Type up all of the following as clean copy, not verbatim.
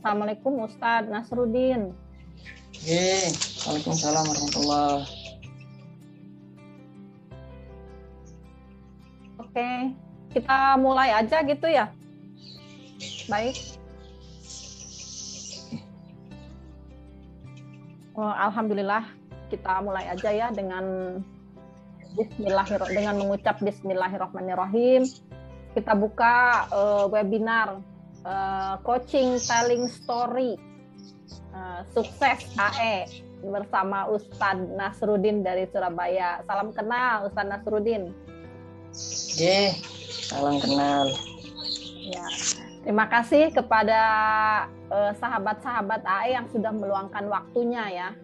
Assalamualaikum Ustadz Nasruddin. Waalaikumsalam warahmatullahi. Oke, kita mulai aja gitu ya. Baik. Alhamdulillah, kita mulai aja ya dengan mengucap Bismillahirrahmanirrahim. Kita buka webinar coaching telling story sukses AE bersama Ustadz Nasruddin dari Surabaya. Salam kenal Ustadz Nasruddin. Salam kenal. Ya, terima kasih kepada sahabat-sahabat AE yang sudah meluangkan waktunya ya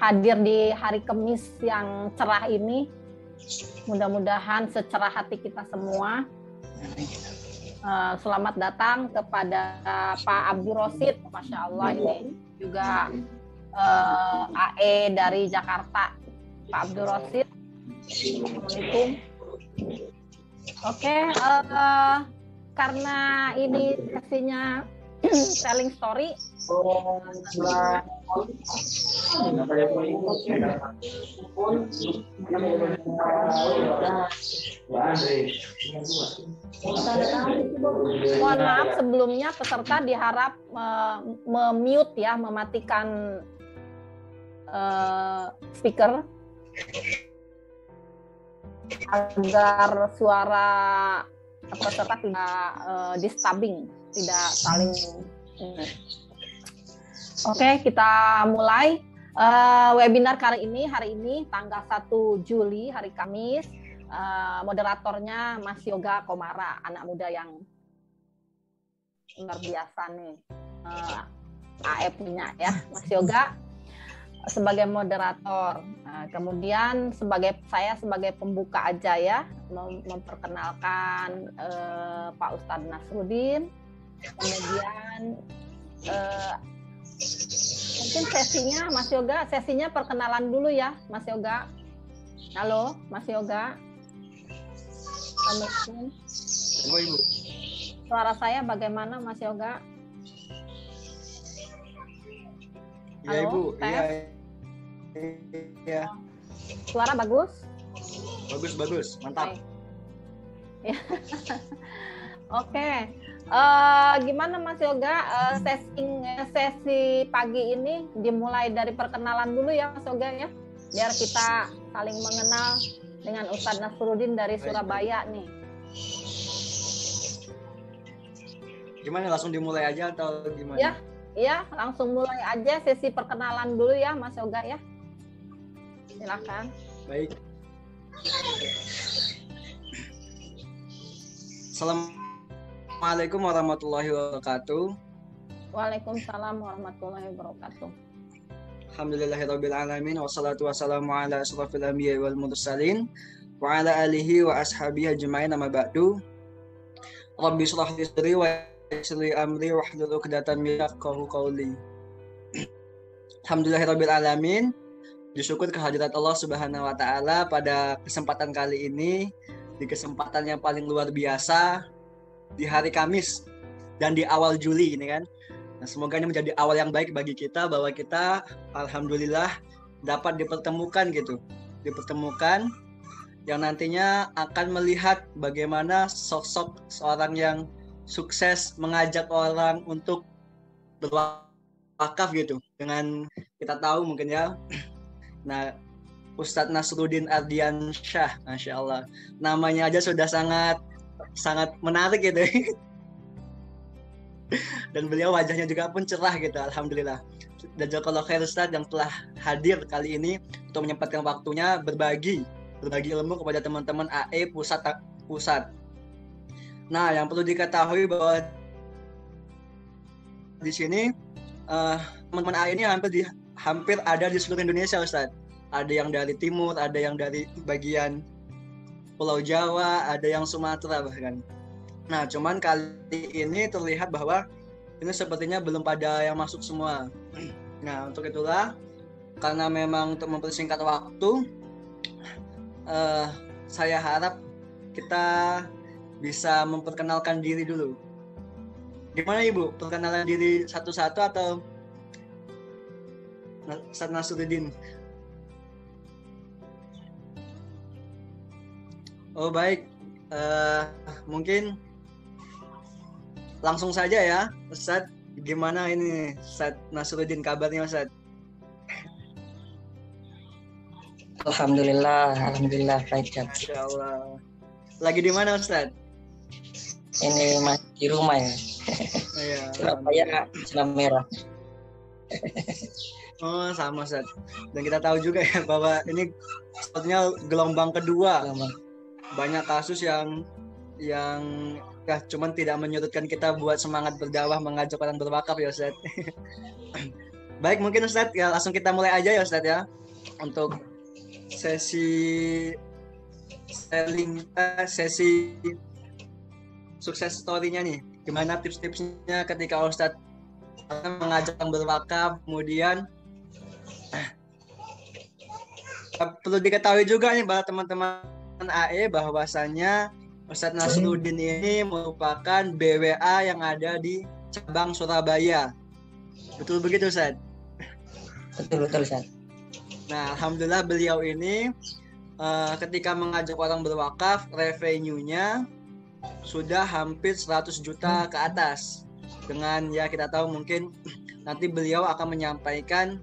hadir di hari Kamis yang cerah ini. Mudah-mudahan secerah hati kita semua. Selamat datang kepada Pak Abdul Rosid, Masya Allah ini juga AE dari Jakarta. Pak Abdul Rosid, Assalamualaikum. Oke, karena ini sesinya telling story, mohon maaf sebelumnya peserta diharap memute ya, mematikan speaker agar suara peserta tidak disturbing, tidak saling. Oke, kita mulai webinar hari ini tanggal 1 Juli hari Kamis. Moderatornya Mas Yoga Komara, anak muda yang luar biasa nih. AE punya ya, Mas Yoga sebagai moderator. Kemudian saya sebagai pembuka aja ya, memperkenalkan Pak Ustadz Nasruddin. Kemudian mungkin sesinya Mas Yoga, sesinya perkenalan dulu ya Mas Yoga. Halo Mas Yoga. Halo Ibu. Suara saya bagaimana Mas Yoga? Halo, Ibu. Iya. Suara bagus? Bagus, mantap. Ya. Oke. Gimana Mas Yoga, sesi pagi ini dimulai dari perkenalan dulu ya Mas Yoga ya, biar kita saling mengenal dengan Ustadz Nasruddin dari Surabaya nih. Gimana, langsung dimulai aja atau gimana? Iya, langsung mulai aja sesi perkenalan dulu ya Mas Yoga ya. Silakan. Baik. Assalamualaikum warahmatullahi wabarakatuh. Waalaikumsalam warahmatullahi wabarakatuh. Alhamdulillahirabbil alamin wassalatu wassalamu ala asyrofil anbiya'i wal mursalin wa ala alihi wa ashabihi ajma'in, amma ba'du. Rabbi shrah li sadri wa yassir li amri wahlul 'uqdatam min yafqahu qawli. Alhamdulillahirabbil alamin. Bersyukur kehadirat Allah Subhanahu wa taala pada kesempatan kali ini, di kesempatan yang paling luar biasa di hari Kamis dan di awal Juli ini kan. Nah, semoga ini menjadi awal yang baik bagi kita, bahwa kita alhamdulillah dapat dipertemukan yang nantinya akan melihat bagaimana sosok seorang yang sukses mengajak orang untuk berwakaf gitu. Dengan kita tahu mungkin ya, nah Ustadz Nasruddin Ardiansyah, Masya Allah, namanya aja sudah sangat menarik gitu. Dan beliau wajahnya juga pun cerah gitu, alhamdulillah. Dan jazakallahu khair Ustadz yang telah hadir kali ini untuk menyempatkan waktunya berbagi ilmu kepada teman-teman AE pusat. Nah, yang perlu diketahui bahwa di sini teman-teman AE ini hampir ada di seluruh Indonesia Ustadz. Ada yang dari timur, ada yang dari bagian Pulau Jawa, ada yang Sumatera bahkan. Nah, cuman kali ini terlihat bahwa ini sepertinya belum pada yang masuk semua. Nah, untuk itulah, karena memang untuk mempersingkat waktu, saya harap kita bisa memperkenalkan diri dulu. Gimana Ibu? Perkenalan diri satu-satu atau Ustadz Nasruddin? Oh baik, mungkin langsung saja ya Ustadz. Gimana ini Ustadz Nasruddin kabarnya Ustadz? Alhamdulillah baik. Masya Allah. Lagi di mana Ustadz? Ini masih di rumah ya. Iya. Surabaya, zona merah. Oh sama Ustadz. Dan kita tahu juga ya bahwa ini sebetulnya gelombang kedua. Banyak kasus yang ya cuman tidak menyurutkan kita buat semangat berdakwah, mengajak orang berwakaf ya Ustadz. Baik, mungkin Ustadz ya langsung kita mulai aja ya Ustadz ya untuk sesi sukses story-nya nih. Gimana tips-tipsnya ketika Ustadz mengajak orang berwakaf, kemudian perlu diketahui juga nih bahwa teman-teman AE bahwasanya Ustadz Nasruddin ini merupakan BWA yang ada di cabang Surabaya. Betul begitu Ustadz? Betul Ustadz. Nah, alhamdulillah beliau ini ketika mengajak orang berwakaf, revenue-nya sudah hampir 100 juta ke atas. Dengan ya kita tahu mungkin nanti beliau akan menyampaikan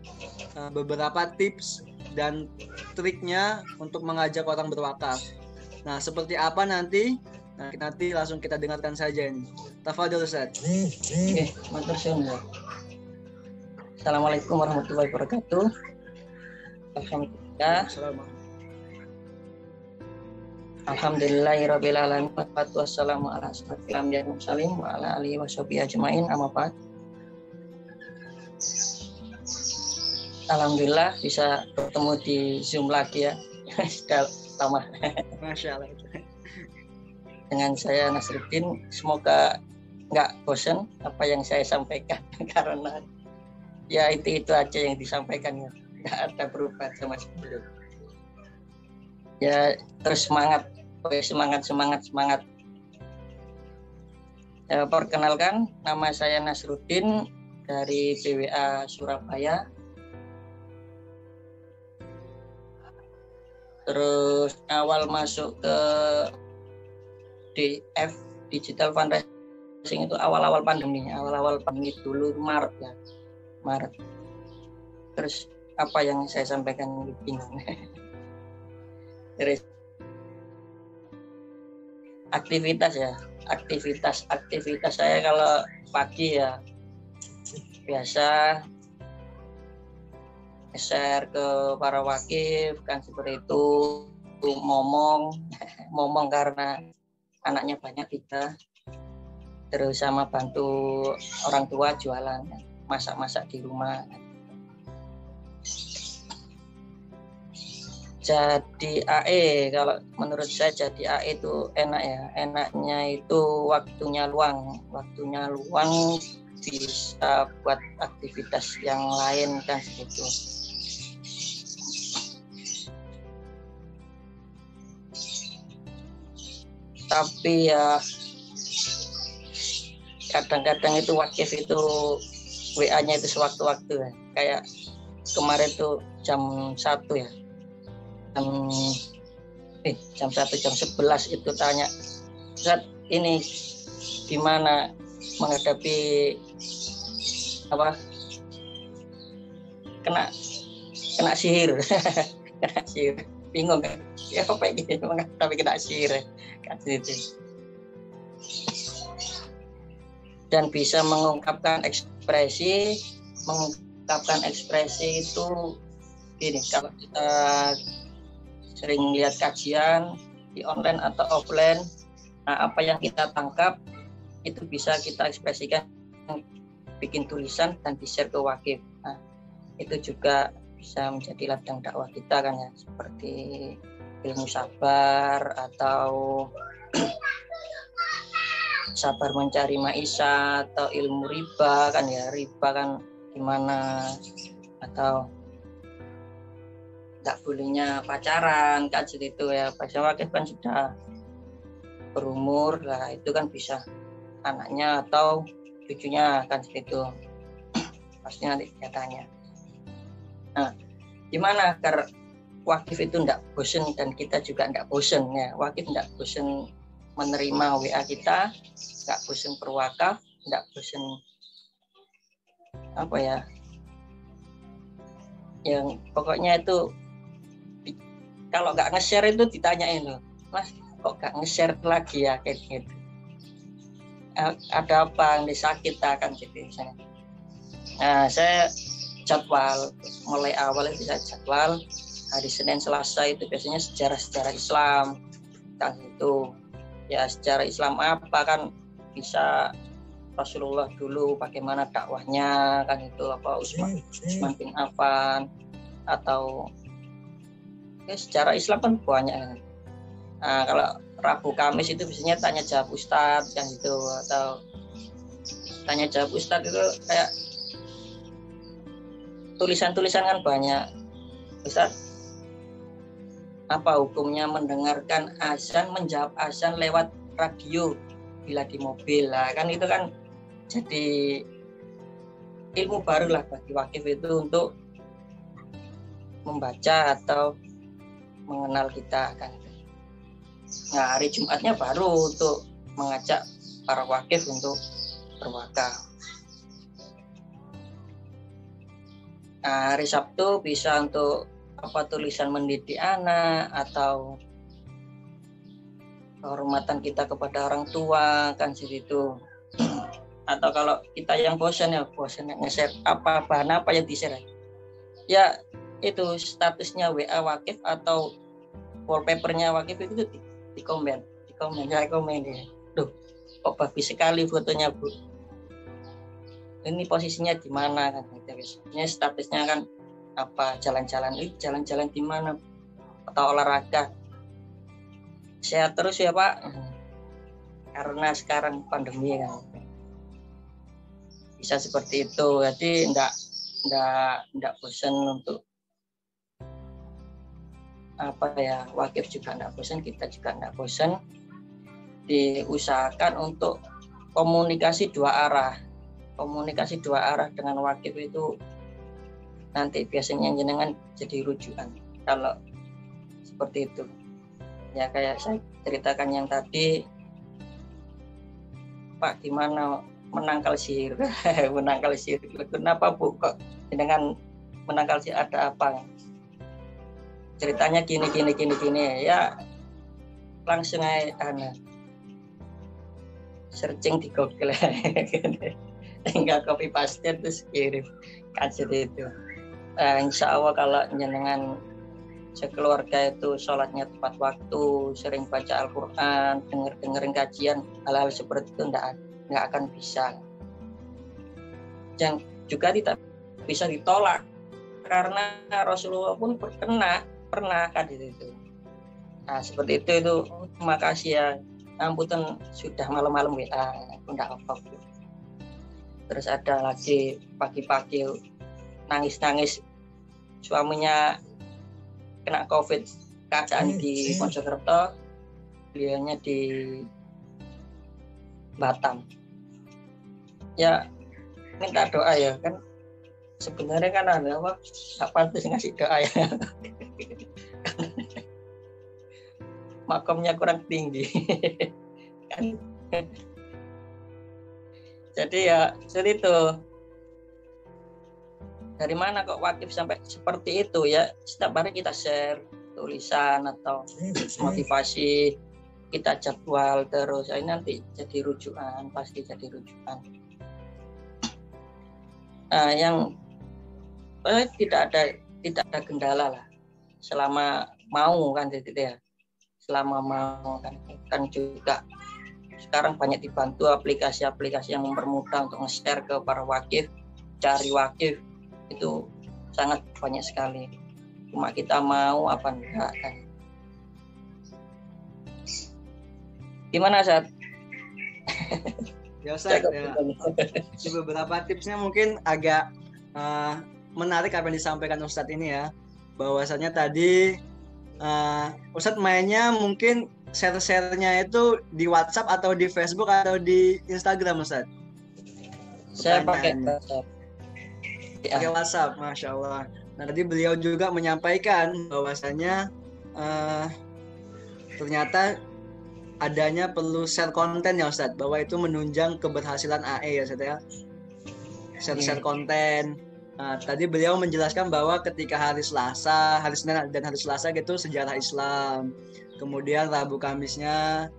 beberapa tips dan triknya untuk mengajak orang berwakaf. Nah, seperti apa nanti? Nah, nanti langsung kita dengarkan saja ini. Tafadhol Ustaz. Oke, matur suwun. Assalamualaikum warahmatullahi wabarakatuh. Alhamdulillahirabbil alamin. Wassalatu wassalamu ala asyrofil anbiya'i wal mursalin wa ala alihi washabihi ajmain. Amma ba'd. Alhamdulillah bisa bertemu di Zoom lagi ya. Sudah lama. Masya Allah. Dengan saya Nasruddin, semoga nggak bosan apa yang saya sampaikan karena ya itu aja yang disampaikan ya, nggak ada perubahan sama sebelum. Ya terus semangat, semangat. Ya, perkenalkan, nama saya Nasruddin dari BWA Surabaya. Terus awal masuk ke DF Digital Fundraising itu awal-awal pandemi dulu Maret. Terus apa yang saya sampaikan bingung. Terus aktivitas saya kalau pagi ya biasa share ke para wakif kan seperti itu, ngomong karena anaknya banyak kita, terus sama bantu orang tua jualan, masak di rumah. Jadi AE, kalau menurut saya jadi AE itu enak ya, enaknya itu waktunya luang bisa buat aktivitas yang lain kan segitu. Tapi ya kadang-kadang itu wakif itu WA-nya itu sewaktu-waktu ya. Kayak kemarin tuh jam 1 ya. Jam 1, jam 11 itu tanya, Ustaz ini gimana menghadapi apa kena sihir. Kena sihir, bingung kan ya apa ini menghadapi kena sihir kan gitu. Dan bisa mengungkapkan ekspresi itu gini, kalau kita sering lihat kajian di online atau offline, nah apa yang kita tangkap itu bisa kita ekspresikan, bikin tulisan dan di-share ke wakif. Nah, itu juga bisa menjadi ladang dakwah kita kan ya, seperti ilmu sabar atau sabar mencari maisha atau ilmu riba kan ya, riba kan gimana, atau nggak bolehnya pacaran kan segitu ya. Pasien wakif kan sudah berumur lah, itu kan bisa anaknya atau cucunya kan seperti itu. Pasti nanti dia tanya. Nah, gimana agar wakif itu tidak bosen dan kita juga tidak bosen ya. Wakif tidak bosen menerima WA kita, nggak bosen berwakaf, nggak bosen apa ya, yang pokoknya itu kalau nggak nge-share itu ditanyain loh, Mas kok nggak nge-share lagi ya kayak gitu, ada apa, ini sakit kan gitu misalnya. Nah, saya jadwal mulai awal itu saya jadwal hari Senin Selasa itu biasanya sejarah Islam kan itu ya, sejarah Islam apa kan, bisa Rasulullah dulu bagaimana dakwahnya kan itu, apa Utsman bin Affan, atau ya, sejarah Islam kan banyak. Nah, kalau Rabu Kamis itu biasanya tanya jawab Ustadz kan itu, atau tanya jawab Ustadz itu kayak tulisan-tulisan kan banyak. Ustadz, apa hukumnya mendengarkan azan, menjawab azan lewat radio bila di mobil lah, kan itu kan jadi ilmu baru lah bagi wakif itu untuk membaca atau mengenal kita kan. Nah, hari Jumatnya baru untuk mengajak para wakif untuk berwakaf. Nah, hari Sabtu bisa untuk apa, tulisan mendidik anak atau kehormatan kita kepada orang tua kan segitu. Atau kalau kita yang bosan nge-share apa bahan apa yang di-share ya, itu statusnya WA wakif atau wallpapernya wakif itu di komen ya. Duh, kok bagus sekali fotonya Bu, ini posisinya di mana kan, biasanya statusnya kan apa, jalan-jalan di mana, atau olahraga, sehat terus ya Pak, karena sekarang pandemi kan bisa seperti itu. Jadi enggak bosan untuk apa ya, wakif juga enggak bosan, kita juga enggak bosan. Diusahakan untuk komunikasi dua arah dengan wakif itu nanti biasanya jenengan jadi rujukan kalau seperti itu ya. Kayak saya ceritakan yang tadi, Pak gimana menangkal sihir menangkal sihir, kenapa Bu kok dengan menangkal sihir, ada apa, ceritanya gini ya, langsung aja searching di Google tinggal copy paste terus kirim kan itu. Insya Allah kalau jenengan sekeluarga itu sholatnya tepat waktu, sering baca Al-Quran, dengerin kajian, hal-hal seperti itu nggak akan bisa. Dan juga tidak bisa ditolak karena Rasulullah pun pernah kan itu. Nah seperti itu makasih ya, ampunten sudah malam-malam WA enggak apa. Terus ada lagi pagi-pagi nangis suaminya kena COVID, keadaan di Mojokerto, beliaunya di Batam. Ya minta doa ya kan, sebenarnya kan ada apa terus ngasih doa ya makomnya kurang tinggi kan. Jadi ya seperti itu. Dari mana kok wakif sampai seperti itu ya, setiap hari kita share tulisan atau motivasi, kita jadwal terus, ini nanti jadi rujukan, pasti jadi rujukan. Nah, yang tidak ada kendala lah, selama mau kan gitu ya, selama mau kan juga sekarang banyak dibantu aplikasi-aplikasi yang mempermudah untuk nge-share ke para wakif, cari wakif itu sangat banyak sekali. Cuma kita mau apa enggak kan. Gimana Ustaz? Ya Ustaz, ya. Beberapa tipsnya mungkin agak menarik apa yang disampaikan Ustadz ini ya. Bahwasanya tadi Ustadz mainnya mungkin share-share-nya itu di WhatsApp atau di Facebook atau di Instagram Ustadz? Saya pakai pertanyaannya. WhatsApp. Pakai WhatsApp, Masya Allah. Nah, tadi beliau juga menyampaikan bahwasanya ternyata adanya perlu share konten ya Ustadz, bahwa itu menunjang keberhasilan AE ya Ustadz ya. Share konten. Nah, tadi beliau menjelaskan bahwa ketika hari Selasa, hari Senin dan hari Selasa gitu sejarah Islam. Kemudian Rabu Kamisnya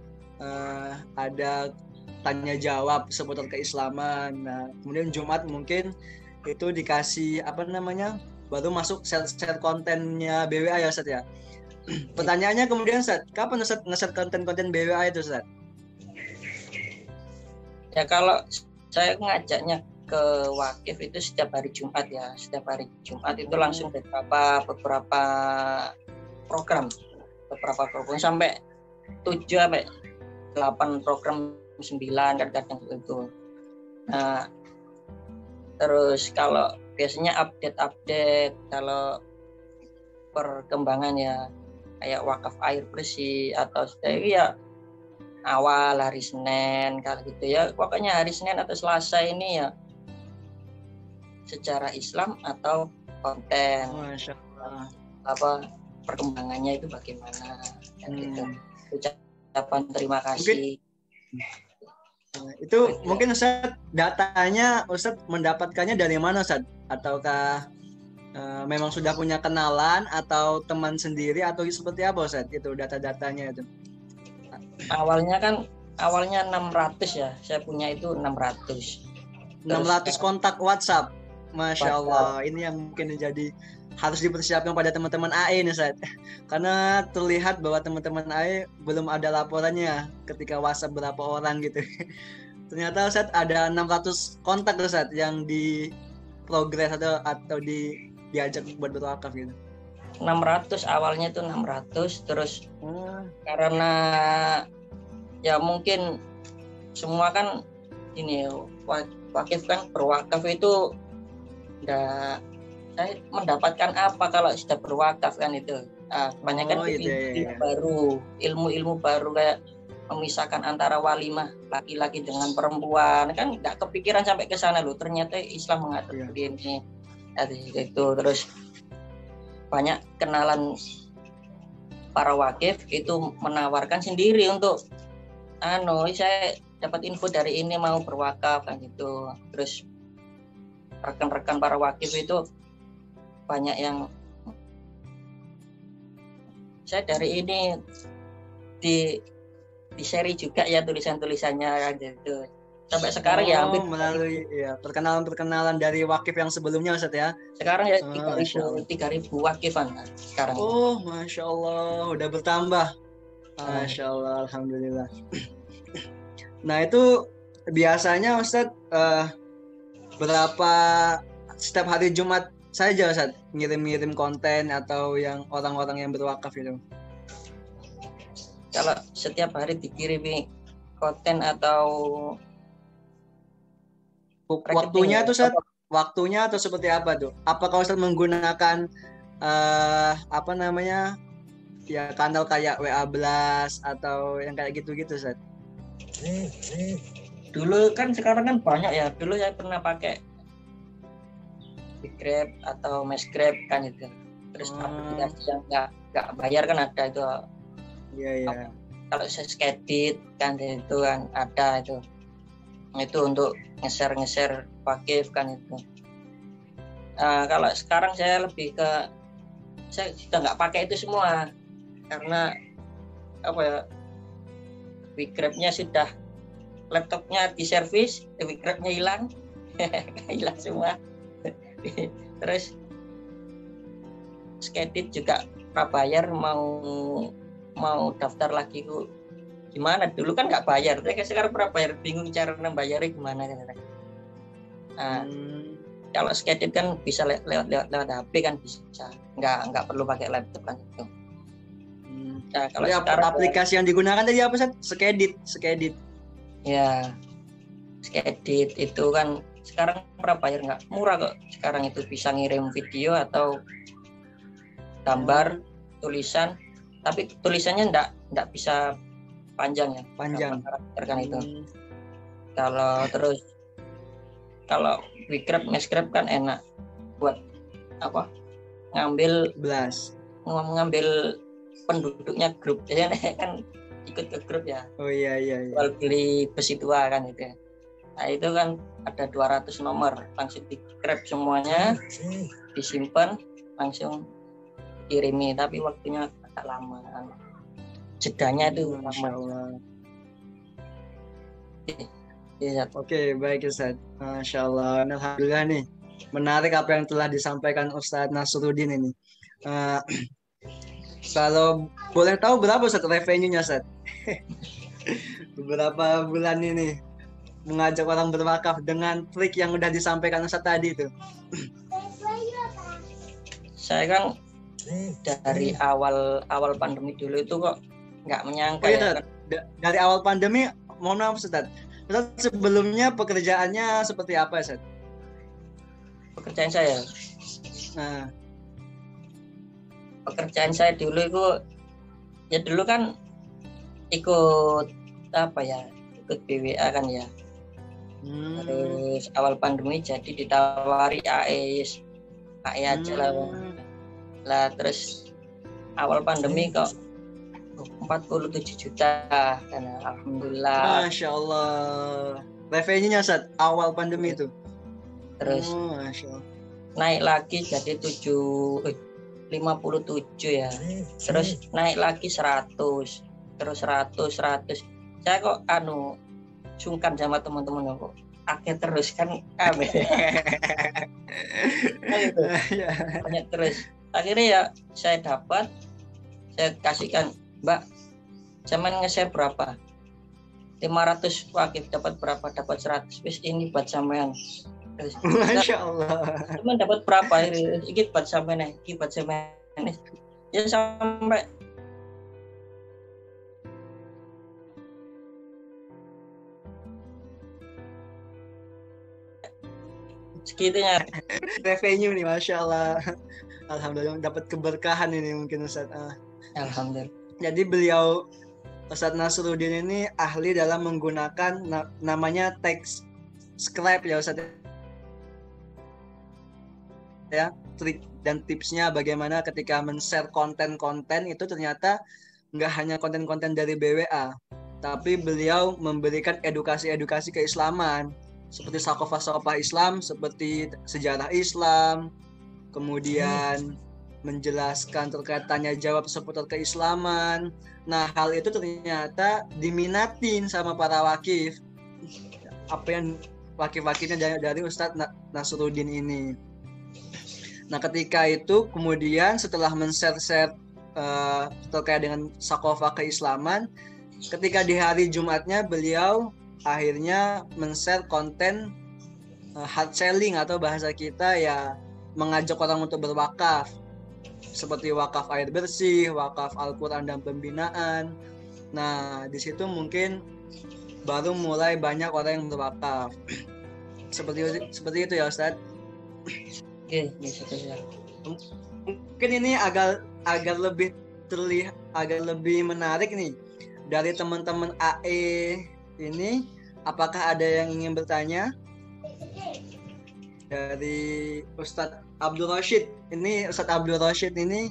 ada tanya jawab seputar keislaman. Nah, kemudian Jumat mungkin itu dikasih apa namanya? Baru masuk share kontennya BWA ya Ustadz ya. Pertanyaannya kemudian Ustadz, kapan Ustadz nge-share konten-konten BWA itu Ustadz? Ya kalau saya ngajaknya ke Wakif itu setiap hari Jumat ya, setiap hari Jumat itu langsung beberapa program sampai 7 sampai 8 program 9 kadang-kadang itu. Nah, terus kalau biasanya update kalau perkembangan ya kayak wakaf air bersih atau ya awal hari Senin kalau gitu ya, pokoknya hari Senin atau Selasa ini ya secara Islam atau konten. Masya Allah. Apa perkembangannya itu bagaimana gitu. Ucapan terima kasih. Itu mungkin Ustadz datanya Ustadz mendapatkannya dari mana Ustadz? Ataukah memang sudah punya kenalan atau teman sendiri atau seperti apa Ustadz itu data-datanya itu? Awalnya 600 ya, saya punya itu 600. 600 kontak WhatsApp. Masya Allah, ini yang mungkin menjadi harus dipersiapkan pada teman-teman AE nih Ustadz. Karena terlihat bahwa teman-teman AE belum ada laporannya ketika WhatsApp berapa orang gitu. Ternyata Ustadz ada 600 kontak Ustadz yang di progres atau diajak buat berwakaf gitu. 600 awalnya itu 600 terus karena ya mungkin semua kan ini wakif kan berwakaf itu saya mendapatkan apa kalau sudah berwakaf kan itu. Kebanyakan ilmu baru kayak memisahkan antara walimah laki-laki dengan perempuan kan nggak kepikiran sampai ke sana loh, ternyata Islam mengatur ini itu. Terus banyak kenalan para wakif itu menawarkan sendiri untuk saya dapat info dari ini mau berwakaf kan gitu. Terus rekan-rekan para wakif itu banyak yang saya dari ini di seri juga ya tulisan-tulisannya kan gitu. Sampai sekarang ya hampir melalui perkenalan dari wakif yang sebelumnya Ustadz ya. Sekarang ya 3.000 wakifan sekarang. Oh, Masya Allah, udah bertambah. Masya Allah, Alhamdulillah. Nah itu biasanya Ustadz berapa setiap hari Jumat saja Ustadz ngirim-ngirim konten atau yang orang-orang yang berwakaf itu? Kalau setiap hari dikirimi konten atau waktunya tuh Ustadz, waktunya atau seperti apa tuh? Apakah Ustadz menggunakan ya kanal kayak WA Blast atau yang kayak gitu-gitu Ustadz? Dulu kan, sekarang kan banyak ya. Dulu saya pernah pakai Grab atau Mesgrab kan itu. Terus aplikasi yang nggak bayar kan ada itu. Iya. Kalau saya Skedit kan itu kan ada itu. Itu untuk nge-share wakif kan itu. Kalau sekarang saya lebih ke saya sudah nggak pakai itu semua karena Grab-nya sudah, laptopnya di servis, Grab-nya hilang semua. Terus Skedit juga prabayar mau daftar lagi kok gimana, dulu kan nggak bayar, sekarang prabayar bingung cara membayarnya gimana. Kalau Skedit kan bisa lewat HP kan bisa, nggak perlu pakai laptop kan itu. Nah, kalau sekarang aplikasi yang digunakan tadi apa Seth? Skedit. Ya, Skedit itu kan sekarang prabayar nggak murah kok. Sekarang itu bisa ngirim video atau gambar, tulisan, tapi tulisannya nggak bisa panjang ya. Panjang. Kan itu. kalau Grab, Grab kan enak buat apa? Ngambil penduduknya grup. Jadi kan ikut ke grup ya. Oh iya. Jual beli besi tua kan itu. Nah itu kan ada 200 nomor, langsung di Grab semuanya, disimpan, langsung kirimi. Tapi waktunya agak lama. Jedanya itu lama. Oke, baik Ustaz. Masya Allah. Alhamdulillah nih. Menarik apa yang telah disampaikan Ustaz Nasruddin ini. Kalau boleh tahu berapa Ustaz revenue-nya Ustaz? Beberapa bulan ini mengajak orang berwakaf dengan trik yang udah disampaikan Ustaz tadi itu. Saya kan dari awal pandemi dulu itu kok nggak menyangka dari awal pandemi, mohon maaf Ustaz. Sebelumnya pekerjaannya seperti apa Ustaz? Pekerjaan saya. Pekerjaan saya dulu itu ya dulu kan ikut BWA kan ya. Terus awal pandemi jadi ditawari AE aja lah. Terus awal pandemi kok 47 juta kan, alhamdulillah. Masya Allah. Revenue-nya saat awal pandemi itu. Terus naik lagi jadi 57 ya. Terus naik lagi 100. Terus 100. Saya kok sungkan sama teman-teman kok. Akhir terus kan banyak terus. Akhirnya ya saya kasihkan, Mbak, zaman nge-share berapa? 500 wakif dapat berapa? Dapat 100. Wis ini buat sampean. Masya Allah. Teman dapat berapa? Ini buat sampean, ini buat sampean. Ya sampai segitunya. Revenue nih, Masya Allah. Alhamdulillah dapat keberkahan ini mungkin Ustaz. Alhamdulillah. Jadi beliau Ustaz Nasruddin ini ahli dalam menggunakan namanya text scribe ya Ustaz. Ya, trik dan tipsnya bagaimana ketika men-share konten-konten itu ternyata nggak hanya konten-konten dari BWA, tapi beliau memberikan edukasi-edukasi keislaman seperti sakofah-sakofah Islam, seperti sejarah Islam, kemudian menjelaskan terkait tanya jawab seputar keislaman. Nah, hal itu ternyata diminatin sama para wakif. Apa yang wakif-wakifnya dari Ustadz Nasruddin ini. Nah, ketika itu kemudian setelah men-share terkait dengan sakofah keislaman, ketika di hari Jumatnya beliau akhirnya men-share konten hard selling atau bahasa kita ya mengajak orang untuk berwakaf. Seperti wakaf air bersih, wakaf Al-Quran dan pembinaan. Nah, di situ mungkin baru mulai banyak orang yang berwakaf. Seperti itu ya Ustadz. Oke, bisa. Mungkin ini agak lebih menarik nih dari teman-teman AE ini. Apakah ada yang ingin bertanya? Dari Ustadz Abdul Rashid. Ini Ustadz Abdul Rashid ini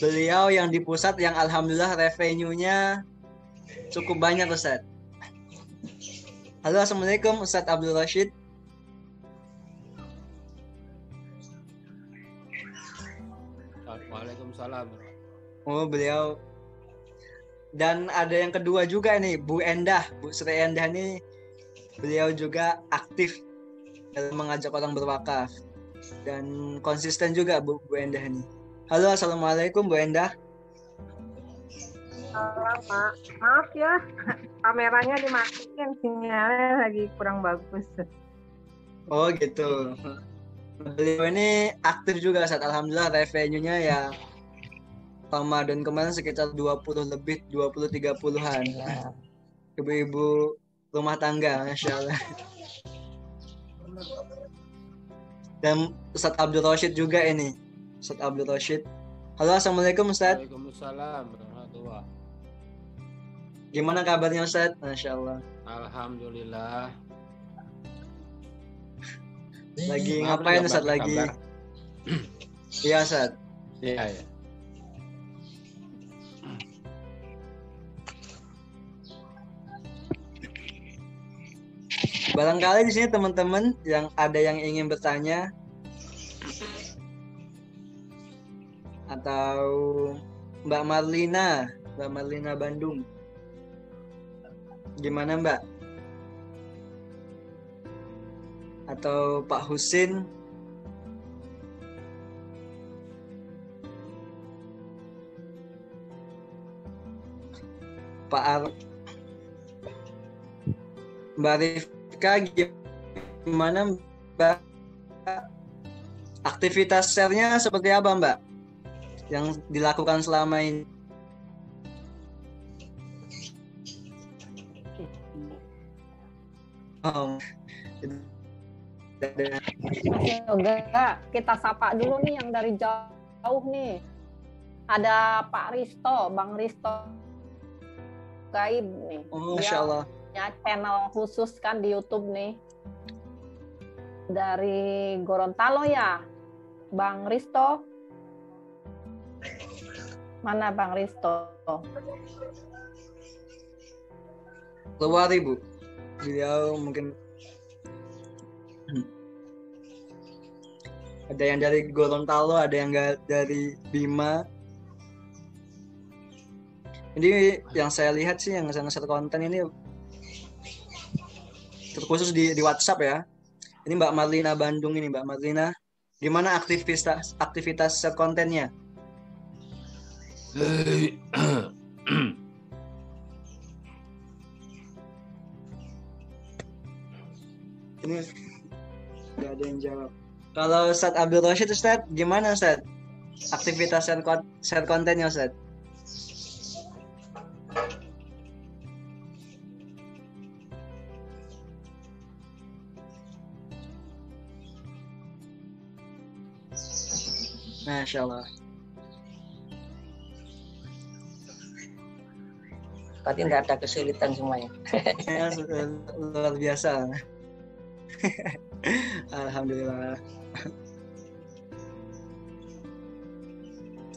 beliau yang di pusat yang alhamdulillah revenue-nya cukup banyak Ustadz. Halo, assalamualaikum Ustadz Abdul Rashid. Waalaikumsalam. Oh, beliau. Dan ada yang kedua juga nih, Bu Sri Endah nih, beliau juga aktif dalam mengajak orang berwakaf dan konsisten juga Bu Endah nih. Halo, assalamualaikum Bu Endah. Halo Pak, maaf ya kameranya dimatiin, sinyalnya lagi kurang bagus. Oh gitu. Beliau ini aktif juga saat alhamdulillah revenue-nya ya Ramadan kemarin sekitar 20-30-an. Ibu-ibu rumah tangga, Masya Allah. Dan Ustadz Abdul Rashid juga ini. Ustadz Abdul Rashid. Halo, assalamualaikum Ustadz. Waalaikumsalam warahmatullahi. Gimana kabarnya Ustadz? Masya Allah. Alhamdulillah. Lagi Maaf, ngapain gambar- Ustaz lagi? gambar. Iya Ustaz. Iya, iya. Barangkali di sini teman-teman yang ada yang ingin bertanya atau Mbak Marlina Bandung. Gimana Mbak? Atau Pak Husin? Pak Ar Mbak Rifka gimana Mbak? Aktivitas share-nya seperti apa Mbak? Yang dilakukan selama ini? Oh, Mas Yoga, kita sapa dulu nih yang dari jauh nih. Ada Pak Risto, Bang Risto Gaib nih. oh, Masya Allah. Dia punya channel khusus kan di YouTube nih. Dari Gorontalo ya, Bang Risto. Mana Bang Risto? Keluar Ibu. Beliau mungkin ada yang dari Gorontalo, ada yang dari Bima. Jadi yang saya lihat sih yang nge-share konten ini terkhusus di WhatsApp ya. Ini Mbak Marlina Bandung ini, Mbak Marlina. Gimana aktivitas share kontennya? Ini nggak ada yang jawab. Kalau Ustadz Abdul Rashid, Ustadz, gimana Ustadz? Aktivitas share kontennya Ustadz? Masya Allah. Berarti nggak ada kesulitan semuanya. Ya, luar biasa. Alhamdulillah.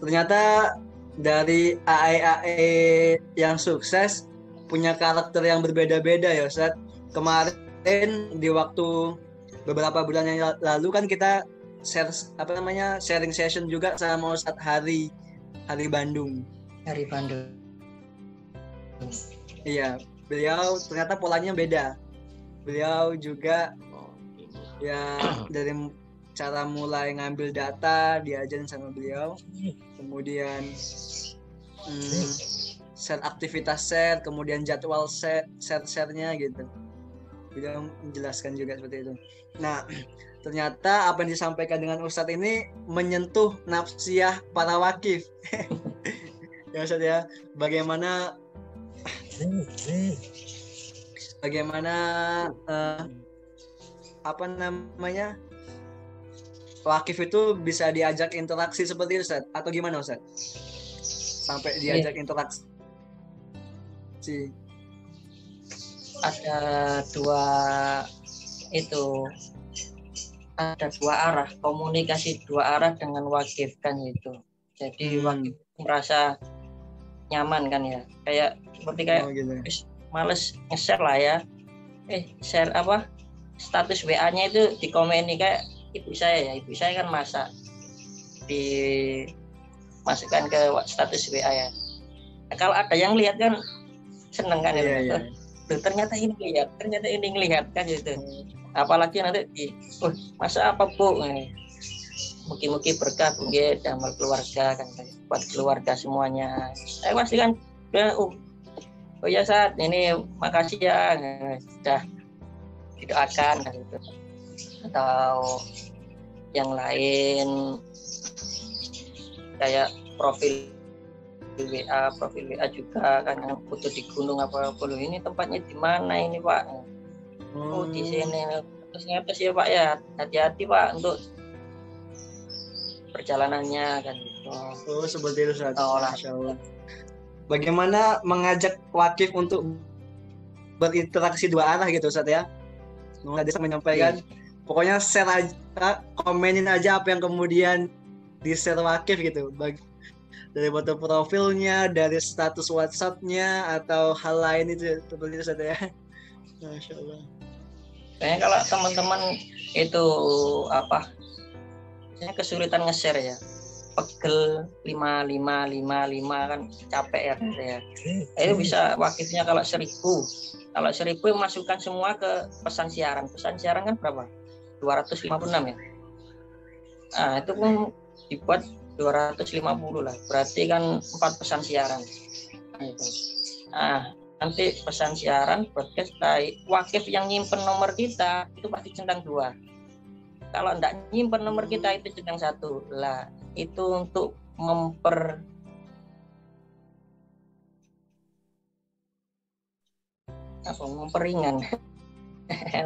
Ternyata dari AE yang sukses punya karakter yang berbeda-beda ya Ustadz. Kemarin di waktu beberapa bulan yang lalu kan kita sharing session juga sama Ustadz Hari Bandung. Dari Bandung. Iya, beliau ternyata polanya beda. Beliau juga ya dari cara mulai ngambil data diajarin sama beliau, kemudian aktivitas share, kemudian jadwal share-nya gitu. Beliau menjelaskan juga seperti itu. Nah, ternyata apa yang disampaikan dengan Ustadz ini menyentuh nafsiyah para wakif. Ya Ustadz ya, bagaimana wakif itu bisa diajak interaksi seperti itu Ustadz? Atau gimana Ustadz? Sampai diajak interaksi. Ada dua arah, komunikasi dua arah dengan wakif kan itu. Jadi wakif merasa nyaman kan ya, seperti gitu. Males nge-share lah ya, share apa status WA-nya itu dikomeni kayak ibu saya kan masak, dimasukkan ke status WA ya. Nah, kalau ada yang lihat kan seneng kan ya. Tuh, ternyata ini ngelihat kan gitu. Apalagi nanti masa apa Bu, mungkin berkah Bu nggih damel keluarga kan, buat keluarga semuanya. Saya pasti kan oh ya Saat ini makasih ya sudah didoakan gitu. Atau yang lain kayak profil WA juga kan yang foto di gunung apa ini tempatnya di mana ini Pak? Oh di sini. Terus ya Pak ya, hati-hati Pak untuk perjalanannya kan gitu. Oh seperti itu Ustaz. Masya Allah. Bagaimana mengajak wakif untuk berinteraksi dua arah gitu Ustaz ya? Tadi saya menyampaikan pokoknya share aja, komenin aja apa yang kemudian di share Wakif gitu, dari foto profilnya, dari status WhatsApp-nya atau hal lain itu seperti itu saja ya. Masya Allah. Kayaknya kalau teman-teman itu apa, biasanya kesulitan nge-share ya, pegel 5555 kan capek ya gitu ya. Itu bisa Wakifnya kalau 1000 masukkan semua ke pesan siaran. Pesan siaran kan berapa? 256 ya. Nah, itu pun dibuat 250 lah. Berarti kan 4 pesan siaran. Nah, itu. Nah, nanti pesan siaran broadcast Wakif yang nyimpen nomor kita itu pasti centang 2. Kalau enggak nyimpen nomor kita itu centang 1. Lah, itu untuk memperingan.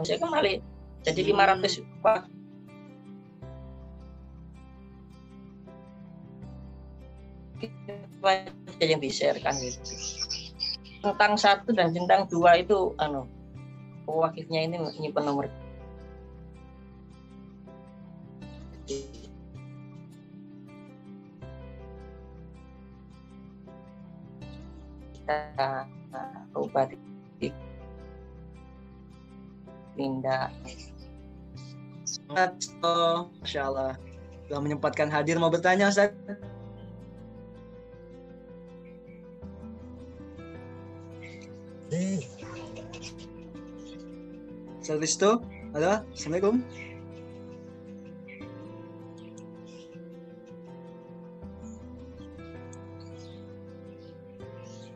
Saya kembali jadi 500 aja yang di-share-kan gitu. Centang 1 dan centang 2 itu Wakifnya ini nyimpen nomor kita ubah pindah. Masya Allah, telah menyempatkan hadir. Mau bertanya Ustaz? Ustaz Risto, halo, Assalamualaikum.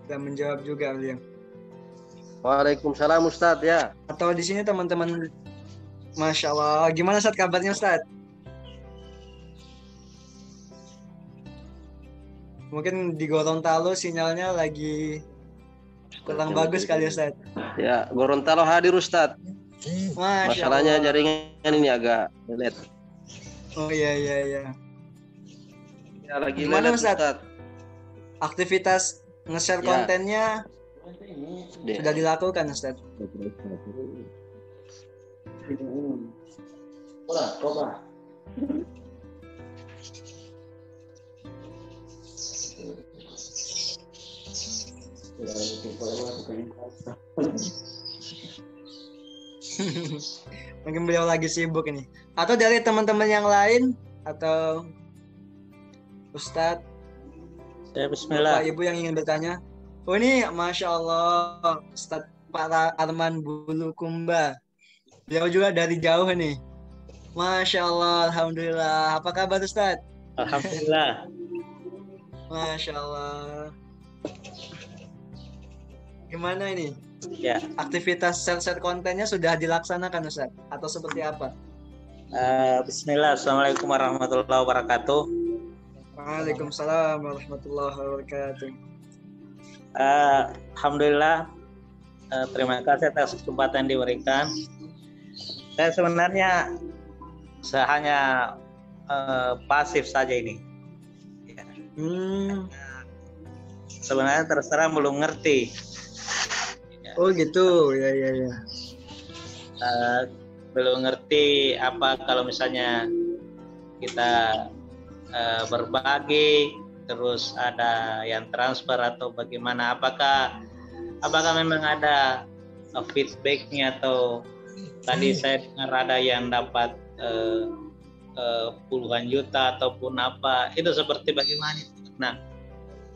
Sudah menjawab juga beliau. Waalaikumsalam Ustadz ya. Atau di sini teman-teman, Masya Allah, gimana Ustadz kabarnya Ustadz? Mungkin di Gorontalo sinyalnya lagi kurang bagus kali Ustadz. Ya, Gorontalo hadir Ustadz. Masalahnya Allah. Jaringan ini agak lelet. Oh iya. Ya, lagi Gimana lelet Ustadz? Aktivitas nge-share kontennya sudah dilakukan Ustadz? Coba. Mungkin beliau lagi sibuk ini. Atau dari teman-teman yang lain, atau Ustadz, Bismillah. Bapak Ibu yang ingin bertanya. Oh ini Masya Allah, Ustadz Pak Arman Bulukumba. Beliau juga dari jauh nih. Masya Allah, Alhamdulillah. Apa kabar Ustadz? Alhamdulillah. Masya Allah. Gimana ini? Ya. Aktivitas share kontennya sudah dilaksanakan Ustadz? Atau seperti apa? Bismillah. Assalamualaikum warahmatullahi wabarakatuh. Waalaikumsalam warahmatullahi wabarakatuh. Alhamdulillah. Terima kasih atas kesempatan diberikan. Saya sebenarnya hanya pasif saja ini. Ya. Sebenarnya terserah belum ngerti. Oh gitu, ya. Belum ngerti apa kalau misalnya kita berbagi, terus ada yang transfer atau bagaimana? Apakah memang ada feedbacknya atau tadi saya dengar ada yang dapat puluhan juta ataupun apa? Itu seperti bagaimana? Nah,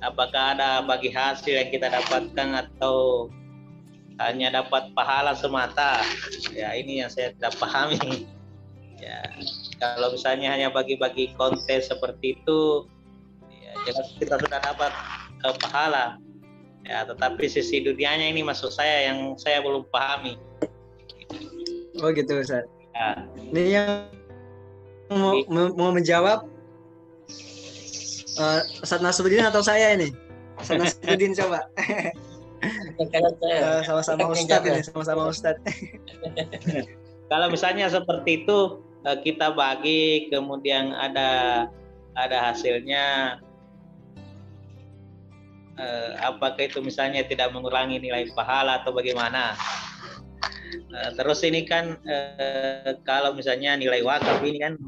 apakah ada bagi hasil yang kita dapatkan atau hanya dapat pahala semata? Ya, ini yang saya tidak pahami. Ya, kalau misalnya hanya bagi-bagi konten seperti itu, ya jelas kita sudah dapat pahala. Ya, tetapi sisi dunianya ini maksud saya yang saya belum pahami. Oh gitu Ustaz. Ya. Ini yang mau menjawab Ustaz Nasruddin atau saya ini? Ustaz Nasruddin coba. Sama-sama Ustadz ini, sama-sama Ustadz. Kalau misalnya seperti itu kita bagi, kemudian ada hasilnya, apakah itu misalnya tidak mengurangi nilai pahala atau bagaimana? Terus ini kan kalau misalnya nilai wakaf ini kan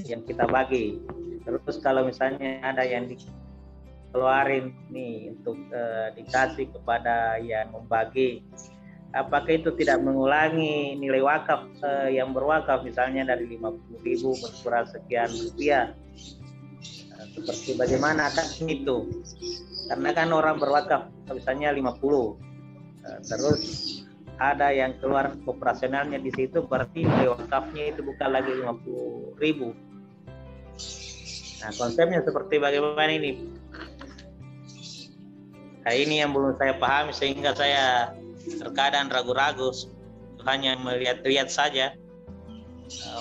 yang kita bagi. Terus kalau misalnya ada yang dikeluarin nih untuk dikasih kepada yang membagi, apakah itu tidak mengulangi nilai wakaf yang berwakaf, misalnya dari 50.000 berkurang sekian rupiah? Seperti bagaimana kan itu? Karena kan orang berwakaf misalnya 50, terus ada yang keluar operasionalnya di situ, berarti nilai wakafnya itu bukan lagi 50.000. Nah, konsepnya seperti bagaimana ini? Nah, ini yang belum saya pahami sehingga saya terkadang ragu-ragu, hanya melihat-lihat saja.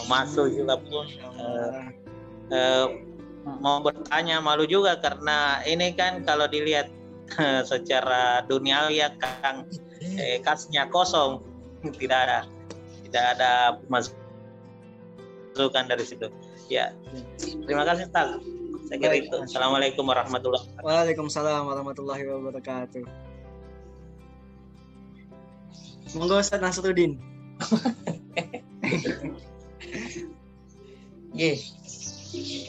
Masuk juga pun mau bertanya malu juga, karena ini kan kalau dilihat secara duniawi ya Kang, kasnya kosong, tidak ada masukan dari situ. Ya, terima kasih Ustaz. Saya kira itu. Assalamualaikum warahmatullahi wabarakatuh. Waalaikumsalam warahmatullahi wabarakatuh. Monggo Ustaz Nasruddin.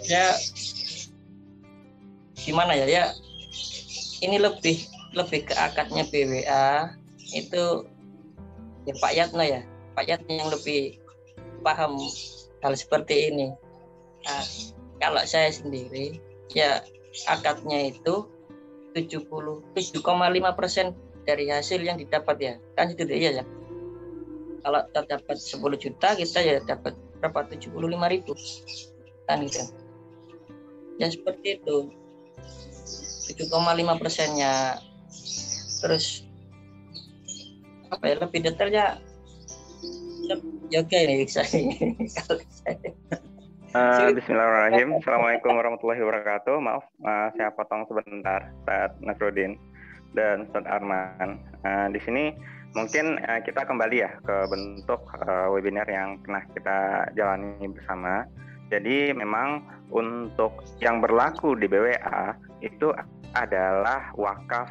Ya, gimana ya? Ya, ini lebih ke akadnya BWA itu ya Pak Yatno ya. Pak Yatno yang lebih paham hal seperti ini. Nah, kalau saya sendiri ya akadnya itu 77,5% dari hasil yang didapat ya. Kan itu ya ya. Kalau terdapat 10 juta kita ya dapat berapa? 75.000. Kan gitu. Ya seperti itu. 7,5%-nya. Terus apa ya, lebih detailnya yoga ini saya. Bismillahirrahmanirrahim. Assalamualaikum warahmatullahi wabarakatuh. Maaf, saya potong sebentar, Ustaz Nasruddin dan Ustaz Arman. Di sini mungkin kita kembali ya ke bentuk webinar yang pernah kita jalani bersama. Jadi memang untuk yang berlaku di BWA itu adalah wakaf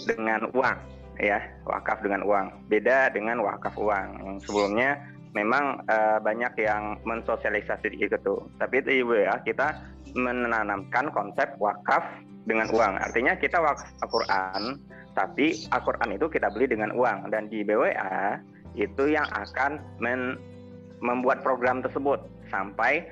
dengan uang, ya, wakaf dengan uang. Beda dengan wakaf uang. Yang sebelumnya memang banyak yang mensosialisasi itu. Tapi di BWA kita menanamkan konsep wakaf dengan uang. Artinya kita wakaf Al-Quran, tapi Al-Quran itu kita beli dengan uang. Dan di BWA itu yang akan membuat program tersebut sampai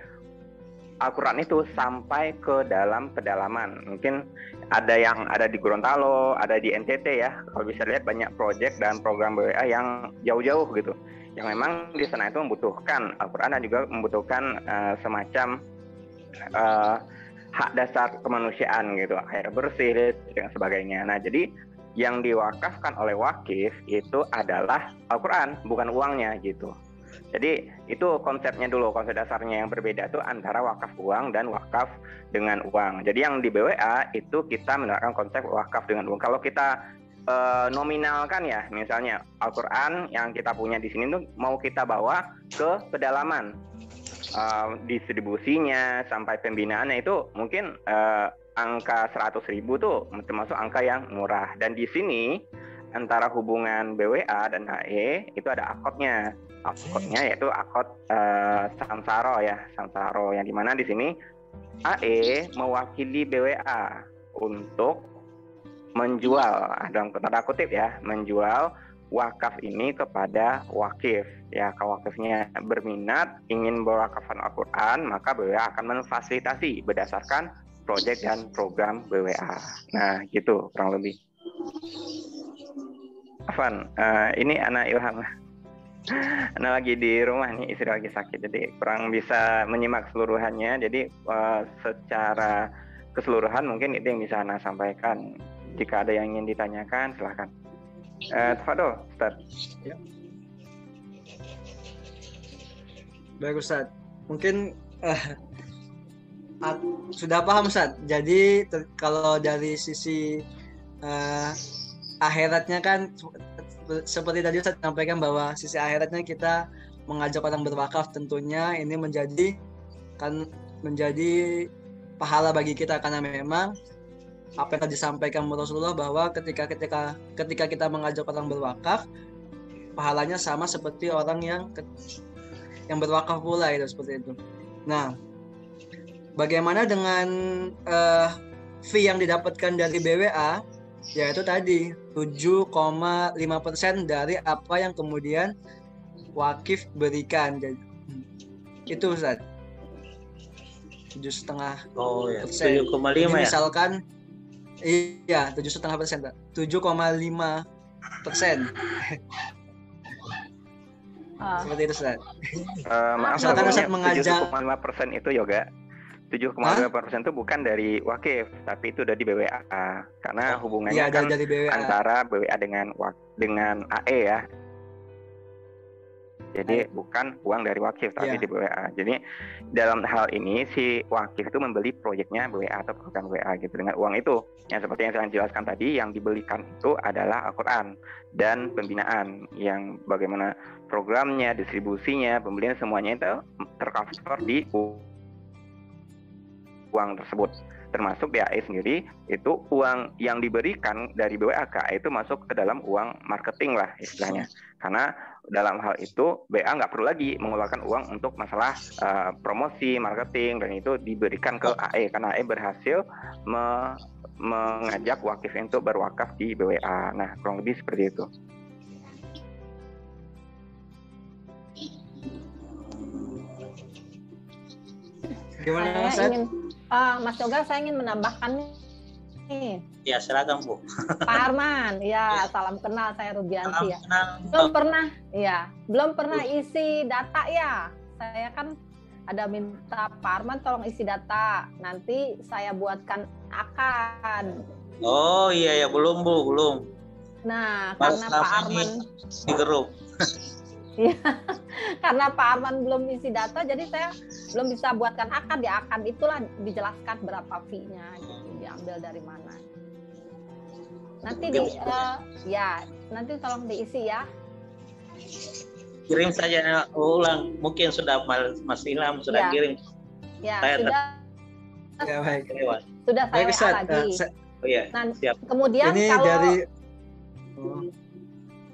Al-Quran itu sampai ke dalam pedalaman. Mungkin ada yang ada di Gorontalo, ada di NTT ya. Kalau bisa lihat banyak proyek dan program BWA yang jauh-jauh gitu. Yang memang di sana itu membutuhkan Al-Quran dan juga membutuhkan semacam hak dasar kemanusiaan gitu, air bersih dan sebagainya. Nah, jadi yang diwakafkan oleh wakif itu adalah Al-Quran, bukan uangnya gitu. Jadi itu konsepnya dulu, konsep dasarnya yang berbeda itu antara wakaf uang dan wakaf dengan uang. Jadi yang di BWA itu kita menerapkan konsep wakaf dengan uang. Kalau kita nominalkan ya, misalnya Al-Quran yang kita punya di sini tuh mau kita bawa ke pedalaman, distribusinya sampai pembinaannya itu mungkin angka 100.000 tuh termasuk angka yang murah. Dan di sini antara hubungan BWA dan HE itu ada akotnya. Akotnya yaitu akot samsaro ya, samsaro yang dimana di sini AE mewakili BWA untuk menjual, dalam tanda kutip ya, menjual wakaf ini kepada wakif. Ya, kalau wakifnya berminat ingin berwakafkan Al-Quran, maka BWA akan memfasilitasi berdasarkan proyek dan program BWA. Nah, gitu kurang lebih. Afan, ini anak Ilham. Anak lagi di rumah nih, istri lagi sakit, jadi kurang bisa menyimak seluruhannya. Jadi secara keseluruhan mungkin itu yang bisa Ana sampaikan. Jika ada yang ingin ditanyakan, silahkan. Tafadhol, Ustaz. Ya. Baik Ustaz, mungkin sudah paham Ustaz. Jadi kalau dari sisi akhiratnya kan seperti tadi Ustaz sampaikan bahwa sisi akhiratnya kita mengajak orang berwakaf, tentunya ini menjadi pahala bagi kita, karena memang apa yang tadi disampaikan Rasulullah bahwa ketika kita mengajak orang berwakaf, pahalanya sama seperti orang yang berwakaf pula itu, seperti itu. Nah, bagaimana dengan fee yang didapatkan dari BWA? Yaitu tadi 7,5% dari apa yang kemudian wakif berikan. Jadi, itu Ustaz. 7,5%. Oh ya, 7,5 ya. Misalkan iya 7,5%, 7,5%. Seperti itu Ustaz. Maaf, Misalkan Ustaz mengajak 7,5% itu yoga. 7,5% itu bukan dari wakif, tapi itu dari BWA. Karena hubungannya kan dari BWA. antara BWA dengan AE ya. Jadi bukan uang dari wakif, tapi di BWA. Jadi dalam hal ini si wakif itu membeli proyeknya BWA atau program BWA gitu dengan uang itu. Yang seperti yang saya jelaskan tadi, yang dibelikan itu adalah Al-Quran dan pembinaan, yang bagaimana programnya, distribusinya, pembelian semuanya itu tercover di uang tersebut. Termasuk BAE sendiri, itu uang yang diberikan dari BWA ke AE itu masuk ke dalam uang marketing lah istilahnya. Karena dalam hal itu BA nggak perlu lagi mengeluarkan uang untuk masalah promosi, marketing, dan itu diberikan ke AE karena AE berhasil mengajak wakif untuk berwakaf di BWA. Nah, kurang lebih seperti itu. Gimana Mas Yoga, saya ingin menambahkan nih. Ya, silakan Bu. Pak Arman, ya salam kenal, saya Rubianti ya. Belum pernah isi data ya. Saya kan ada minta Pak Arman tolong isi data. Nanti saya buatkan akan. Oh iya ya, belum Bu, belum. Nah, karena Pak Arman di grup. Iya, karena Pak Arman belum isi data, jadi saya belum bisa buatkan akan. Di akan itulah dijelaskan berapa fee-nya, gitu, diambil dari mana. Nanti nanti tolong diisi ya. Kirim saja ulang, mungkin sudah Mas Ilham sudah kirim. Ya, saya sudah. Ya, baik. Sudah saya baik, lagi. Oh iya, siap. Kemudian ini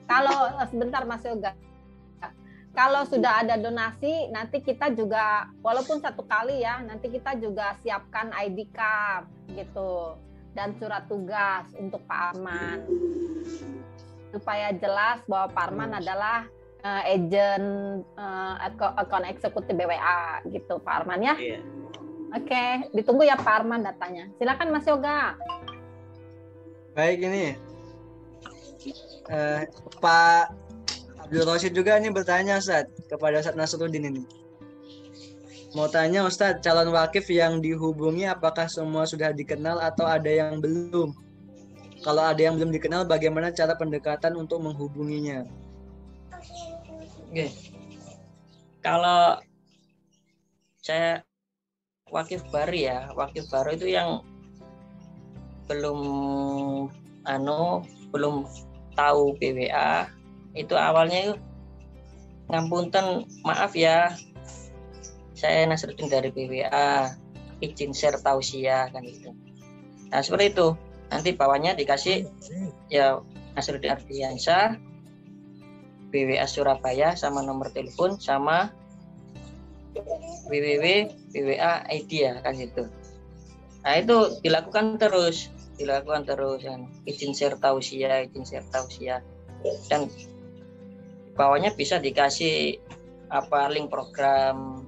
kalau sebentar Mas Yoga. Kalau sudah ada donasi, nanti kita juga, walaupun satu kali ya, nanti kita juga siapkan ID card gitu dan surat tugas untuk Pak Arman supaya jelas bahwa Pak Arman adalah agent account eksekutif BWA gitu, Pak Arman ya. Iya. Oke, ditunggu ya Pak Arman datanya. Silakan Mas Yoga. Baik, ini Pak Abdul Rosyid juga ini bertanya Ustaz kepada Ustaz Nasruddin ini. Mau tanya Ustaz, calon wakif yang dihubungi apakah semua sudah dikenal atau ada yang belum? Kalau ada yang belum dikenal, bagaimana cara pendekatan untuk menghubunginya? Oke. Kalau saya wakif baru ya, wakif baru itu yang belum tahu BWA, itu awalnya ngapunten, maaf ya, saya Nasruddin dari BWA, izin share tausiah kan gitu. Nah seperti itu, nanti bawahnya dikasih ya Nasruddin Ardiansyah, BWA Surabaya sama nomor telepon sama www.bwa ID ya kan gitu. Nah itu dilakukan terus kan, izin share tausiah, dan bawahnya bisa dikasih link program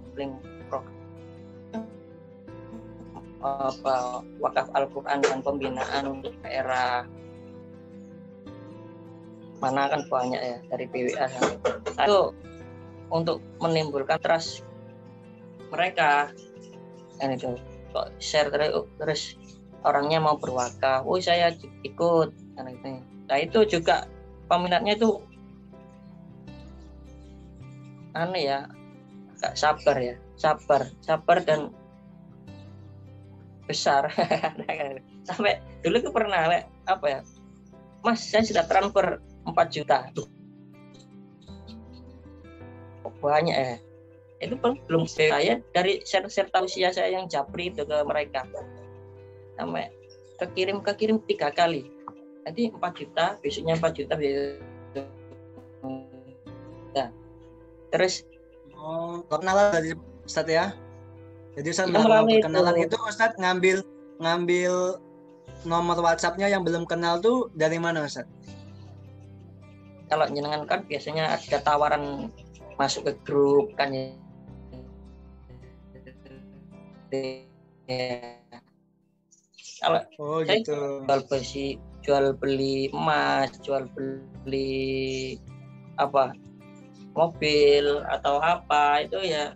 wakaf Al-Quran dan pembinaan untuk daerah mana kan banyak ya dari BWA. Nah, itu untuk menimbulkan trust mereka kan, itu kok share terus orangnya mau berwakaf, saya ikut kan itu. Nah itu juga peminatnya itu agak sabar dan besar. Sampai dulu itu pernah Mas saya sudah transfer 4 juta. Banyak ya. Itu belum saya dari share tausiah saya yang japri itu ke mereka. Sampai kekirim 3 kali. Nanti 4 juta, besoknya 4 juta, Nah, terus perkenalan dari Ustadz ya. Jadi Ustadz Ya, melakukan melalui perkenalan itu. itu Ustadz ngambil nomor WhatsApp-nya yang belum kenal tuh dari mana Ustadz? kalau jenengan kan biasanya ada tawaran masuk ke grup kan ya. Kalau Oh saya gitu. jual beli emas, jual beli apa mobil atau apa itu ya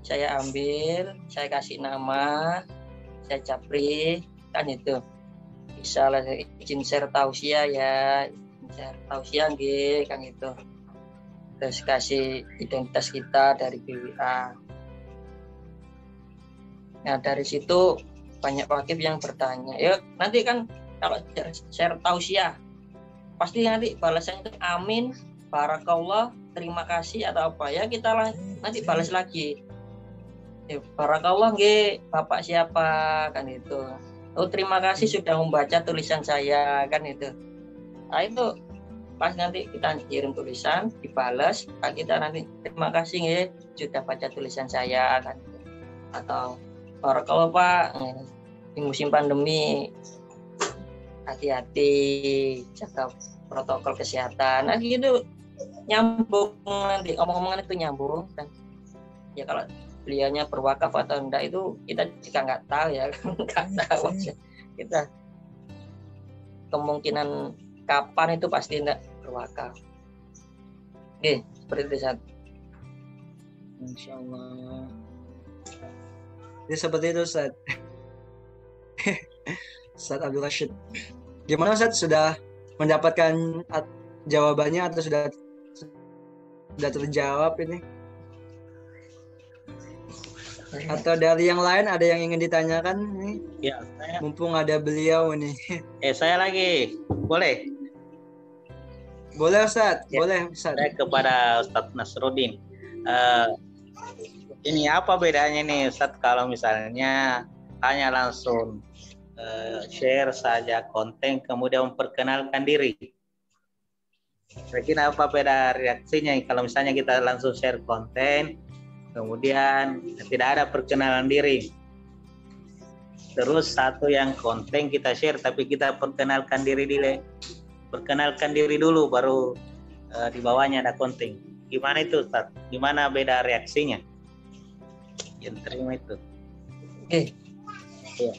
saya ambil, saya kasih nama, saya capri kan itu. Bisa lah izin share tausiah ya, share tausiah nggih kan itu. Terus kasih identitas kita dari BWA. Nah dari situ banyak wakif yang bertanya, ya nanti kan kalau share tausiah pasti nanti balasannya itu amin, barakallah, terima kasih atau apa ya kita nanti balas lagi. Ya, barakallah nggih Bapak siapa kan itu. Oh terima kasih sudah membaca tulisan saya kan itu. Nah itu pas nanti kita kirim tulisan dibalas, nah, kita nanti terima kasih nggih sudah baca tulisan saya kan. Atau barakallah Pak di musim pandemi hati-hati jaga protokol kesehatan. Nah gitu nyambung nanti omong-omongan itu nyambung kan. Ya kalau beliaunya berwakaf atau enggak itu kita juga nggak tahu ya, nggak tahu kita kemungkinan kapan itu pasti enggak berwakaf. Oke, seperti itu Ustaz. Insya Allah. Jadi seperti itu Ustaz. Ustaz Abdul Rashid. Gimana Ustaz, sudah mendapatkan jawabannya atau sudah terjawab ini? Atau dari yang lain ada yang ingin ditanyakan nih? Ya, Mumpung ada beliau nih. saya lagi. Boleh? Boleh Ustaz, Ya. boleh Ustaz. Saya kepada Ustadz Nasruddin. Ini apa bedanya nih Ustadz kalau misalnya hanya langsung share saja konten kemudian memperkenalkan diri? Kira-kira apa beda reaksinya kalau misalnya kita langsung share konten kemudian tidak ada perkenalan diri? Terus satu yang konten kita share tapi kita perkenalkan diri dulu baru di bawahnya ada konten. Gimana itu Ustaz? Gimana beda reaksinya? Yang terima itu. Oke. Iya.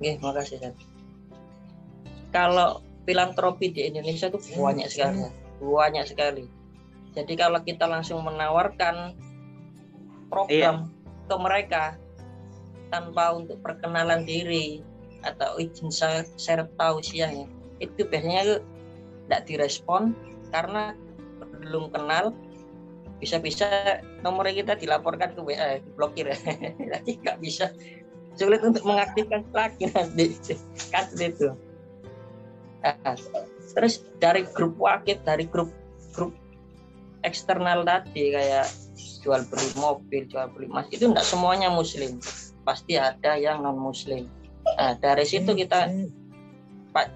Oke, makasih Ustaz. Kalau filantropi di Indonesia itu banyak sekali. Jadi kalau kita langsung menawarkan program ke mereka tanpa untuk perkenalan diri atau izin share tausiah ya, itu biasanya tidak direspon karena belum kenal, bisa-bisa nomor kita dilaporkan ke WA, diblokir ya. Jadi nggak bisa, sulit untuk mengaktifkan lagi nanti kan itu. Nah, terus dari grup wakif, dari grup eksternal tadi kayak jual beli mobil, jual beli emas, itu enggak semuanya muslim, pasti ada yang non muslim. Nah dari situ kita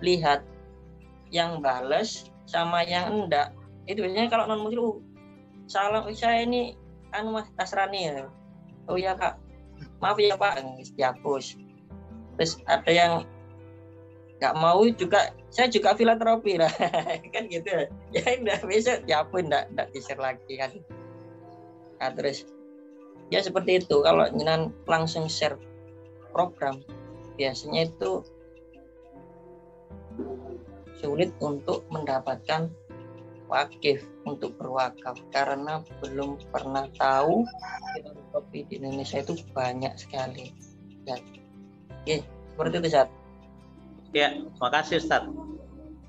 lihat yang bales sama yang enggak. Itu biasanya kalau non muslim, salam saya ini Mas Nasrani ya, oh ya Kak, maaf ya Pak, dihapus. Terus ada yang nggak mau juga, saya juga filantropi lah kan gitu ya, enggak bisa dihapus, enggak di-share lagi kan. Nah, terus ya seperti itu. Kalau jenengan langsung share program biasanya itu sulit untuk mendapatkan wakif untuk berwakaf karena belum pernah tahu filantropi di Indonesia itu banyak sekali ya. Oke, seperti itu Ustaz. Ya, makasih Ustaz.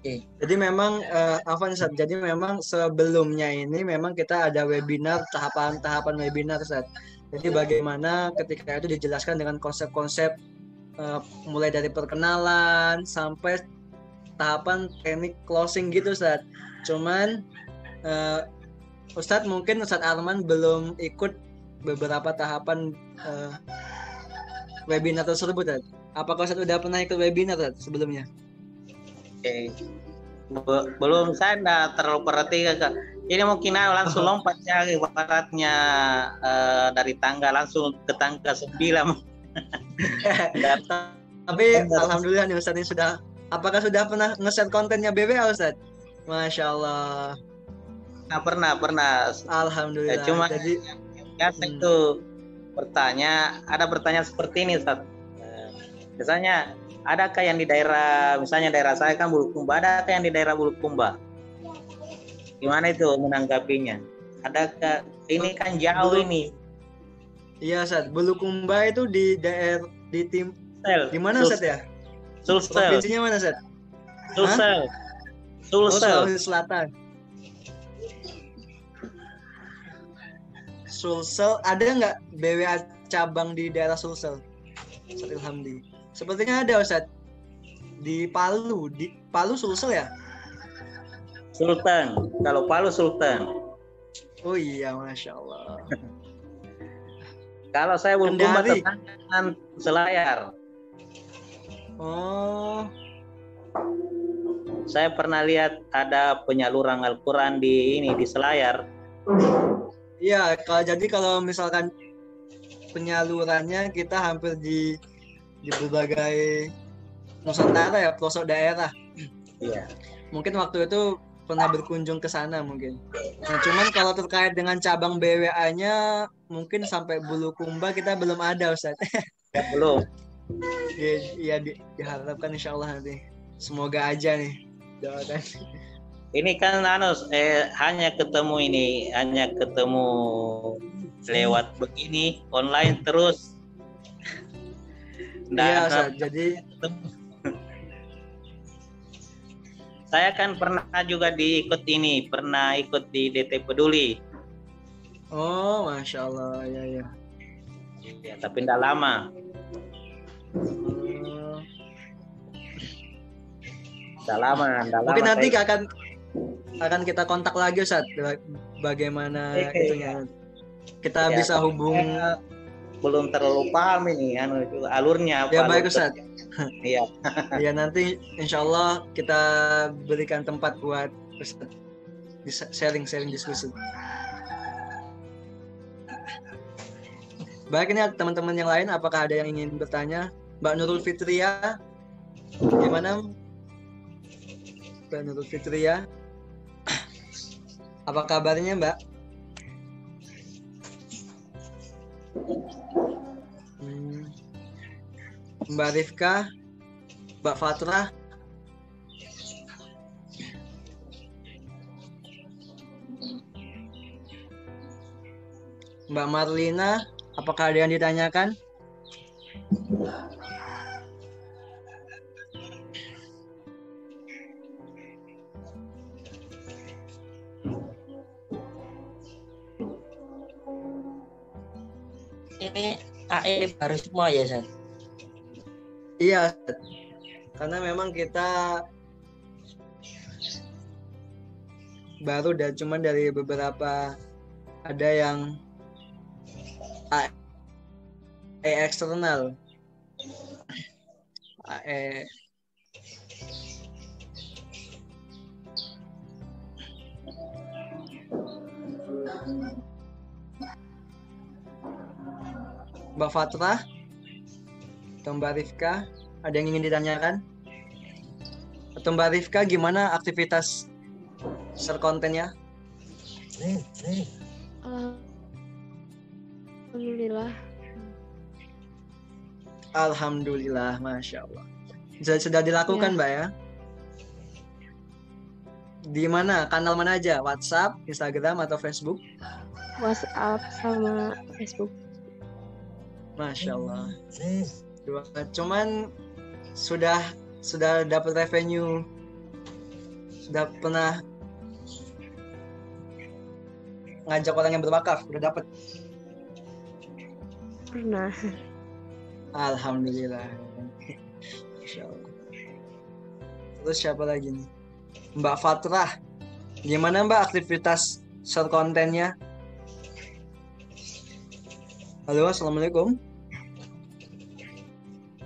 Jadi memang Afan Ustaz, jadi memang sebelumnya ini memang kita ada webinar, tahapan webinar Ustaz. Jadi bagaimana ketika itu dijelaskan dengan konsep-konsep mulai dari perkenalan sampai tahapan teknik closing gitu Ustaz. Cuman Ustaz mungkin Ustaz Arman belum ikut beberapa tahapan webinar tersebut Ustaz. Apakah Ustaz udah pernah ikut webinar Ustaz sebelumnya? Oke. Belum, saya enggak terlalu perhatikan, Kak. Ini mungkin langsung lompat ya ibaratnya dari tangga langsung ke tangga 9. Tapi alhamdulillah nih Ustadz ini sudah, apakah sudah pernah nge-share kontennya BWA Ustadz? Masya Allah. Nah, pernah. Alhamdulillah. Cuma jadi biasa itu ada pertanyaan seperti ini, Ustaz. Misalnya, adakah yang di daerah, misalnya daerah saya kan Bulukumba, adakah yang di daerah Bulukumba? Gimana itu menanggapinya? Adakah, ini kan jauh ini. Iya, Ustaz. Bulukumba itu di daerah di mana Ustaz ya? Sulsel. Provinsinya mana Ustaz? Sulsel. Sulawesi Selatan. Sulsel, ada nggak BWA cabang di daerah Sulsel? Ustaz Ilhamdi. Sepertinya ada Ustaz. Di Palu Sulsel ya? Sultan. Kalau Palu Sultan. Oh iya, Masya Allah. Kalau saya Bulukumba dengan Selayar. Oh. Saya pernah lihat ada penyaluran Al-Quran di Selayar. Iya, kalau misalkan penyalurannya kita hampir di berbagai Nusantara ya, pelosok daerah. Iya. Mungkin waktu itu pernah berkunjung ke sana mungkin. Nah, cuman kalau terkait dengan cabang BWA-nya mungkin sampai Bulukumba kita belum ada, Ustaz. Ya, belum. Iya, diharapkan insya Allah nanti. Semoga aja nih. Doakan. Ini kan hanya ketemu lewat begini online terus. Iya, Ustaz. Jadi saya kan pernah juga ikut di DT Peduli. Oh, Masya Allah, ya. Ya, tapi tidak lama. Tidak lama. Mungkin nanti akan kita kontak lagi, Ustaz. Bagaimana itunya? Kita bisa hubung. Belum terlalu paham ini alurnya. Ya baik, Ustaz. Iya. Ya nanti insya Allah kita berikan tempat buat sharing diskusi. Baik, ini teman-teman yang lain, apakah ada yang ingin bertanya? Mbak Nurul Fitria, gimana? Mbak Nurul Fitria, apa kabarnya Mbak? Mbak Rifka, Mbak Fatrah, Mbak Marlina, apakah ada yang ditanyakan? Ini AE baru semua ya, San? Iya, karena memang kita baru dan cuma dari beberapa ada yang AE eksternal, AE Mbak Fatrah atau Mbak Rifka, ada yang ingin ditanyakan? Atau Mbak Rifka, gimana aktivitas share kontennya? Alhamdulillah, Masya Allah. Sudah dilakukan, ya. Mbak ya? Di mana? Kanal mana aja? WhatsApp, Instagram, atau Facebook? WhatsApp sama Facebook. Masya Allah. Cuman sudah dapat revenue, sudah pernah ngajak orang yang berwakaf, udah dapat? Pernah. Alhamdulillah. Masya Allah. Terus siapa lagi nih? Mbak Fatrah, gimana Mbak aktivitas share kontennya? Halo, assalamualaikum.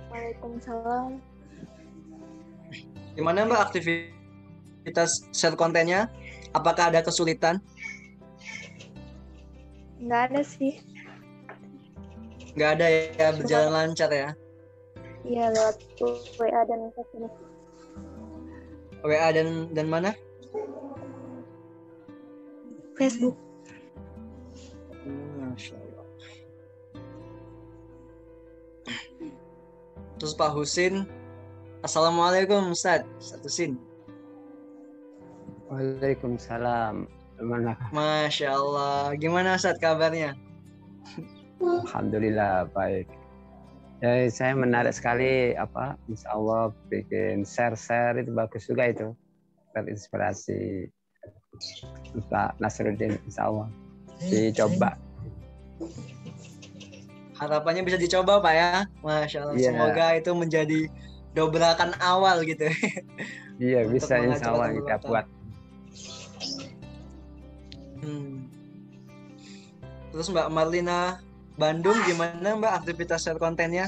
Waalaikumsalam. Gimana Mbak aktivitas aktivitas share kontennya? Apakah ada kesulitan? Nggak ada sih. Nggak ada ya, berjalan lancar ya? Iya, lewat WA dan Facebook. WA dan mana? Facebook. Masya Allah. Terus Pak Husin, Assalamualaikum Ustaz Husin. Waalaikumsalam. Gimana? Masya Allah. Gimana Ustaz kabarnya? Alhamdulillah baik. Ya, saya menarik sekali Insya Allah bikin share itu bagus juga itu. Terinspirasi Pak Nasruddin, Insya Allah dicoba. Harapannya bisa dicoba Pak ya. Masya Allah. Iya. Semoga itu menjadi dobrakan awal gitu. Iya bisa Insya Allah kita buat. Terus Mbak Marlina Bandung, gimana Mbak aktivitas share kontennya?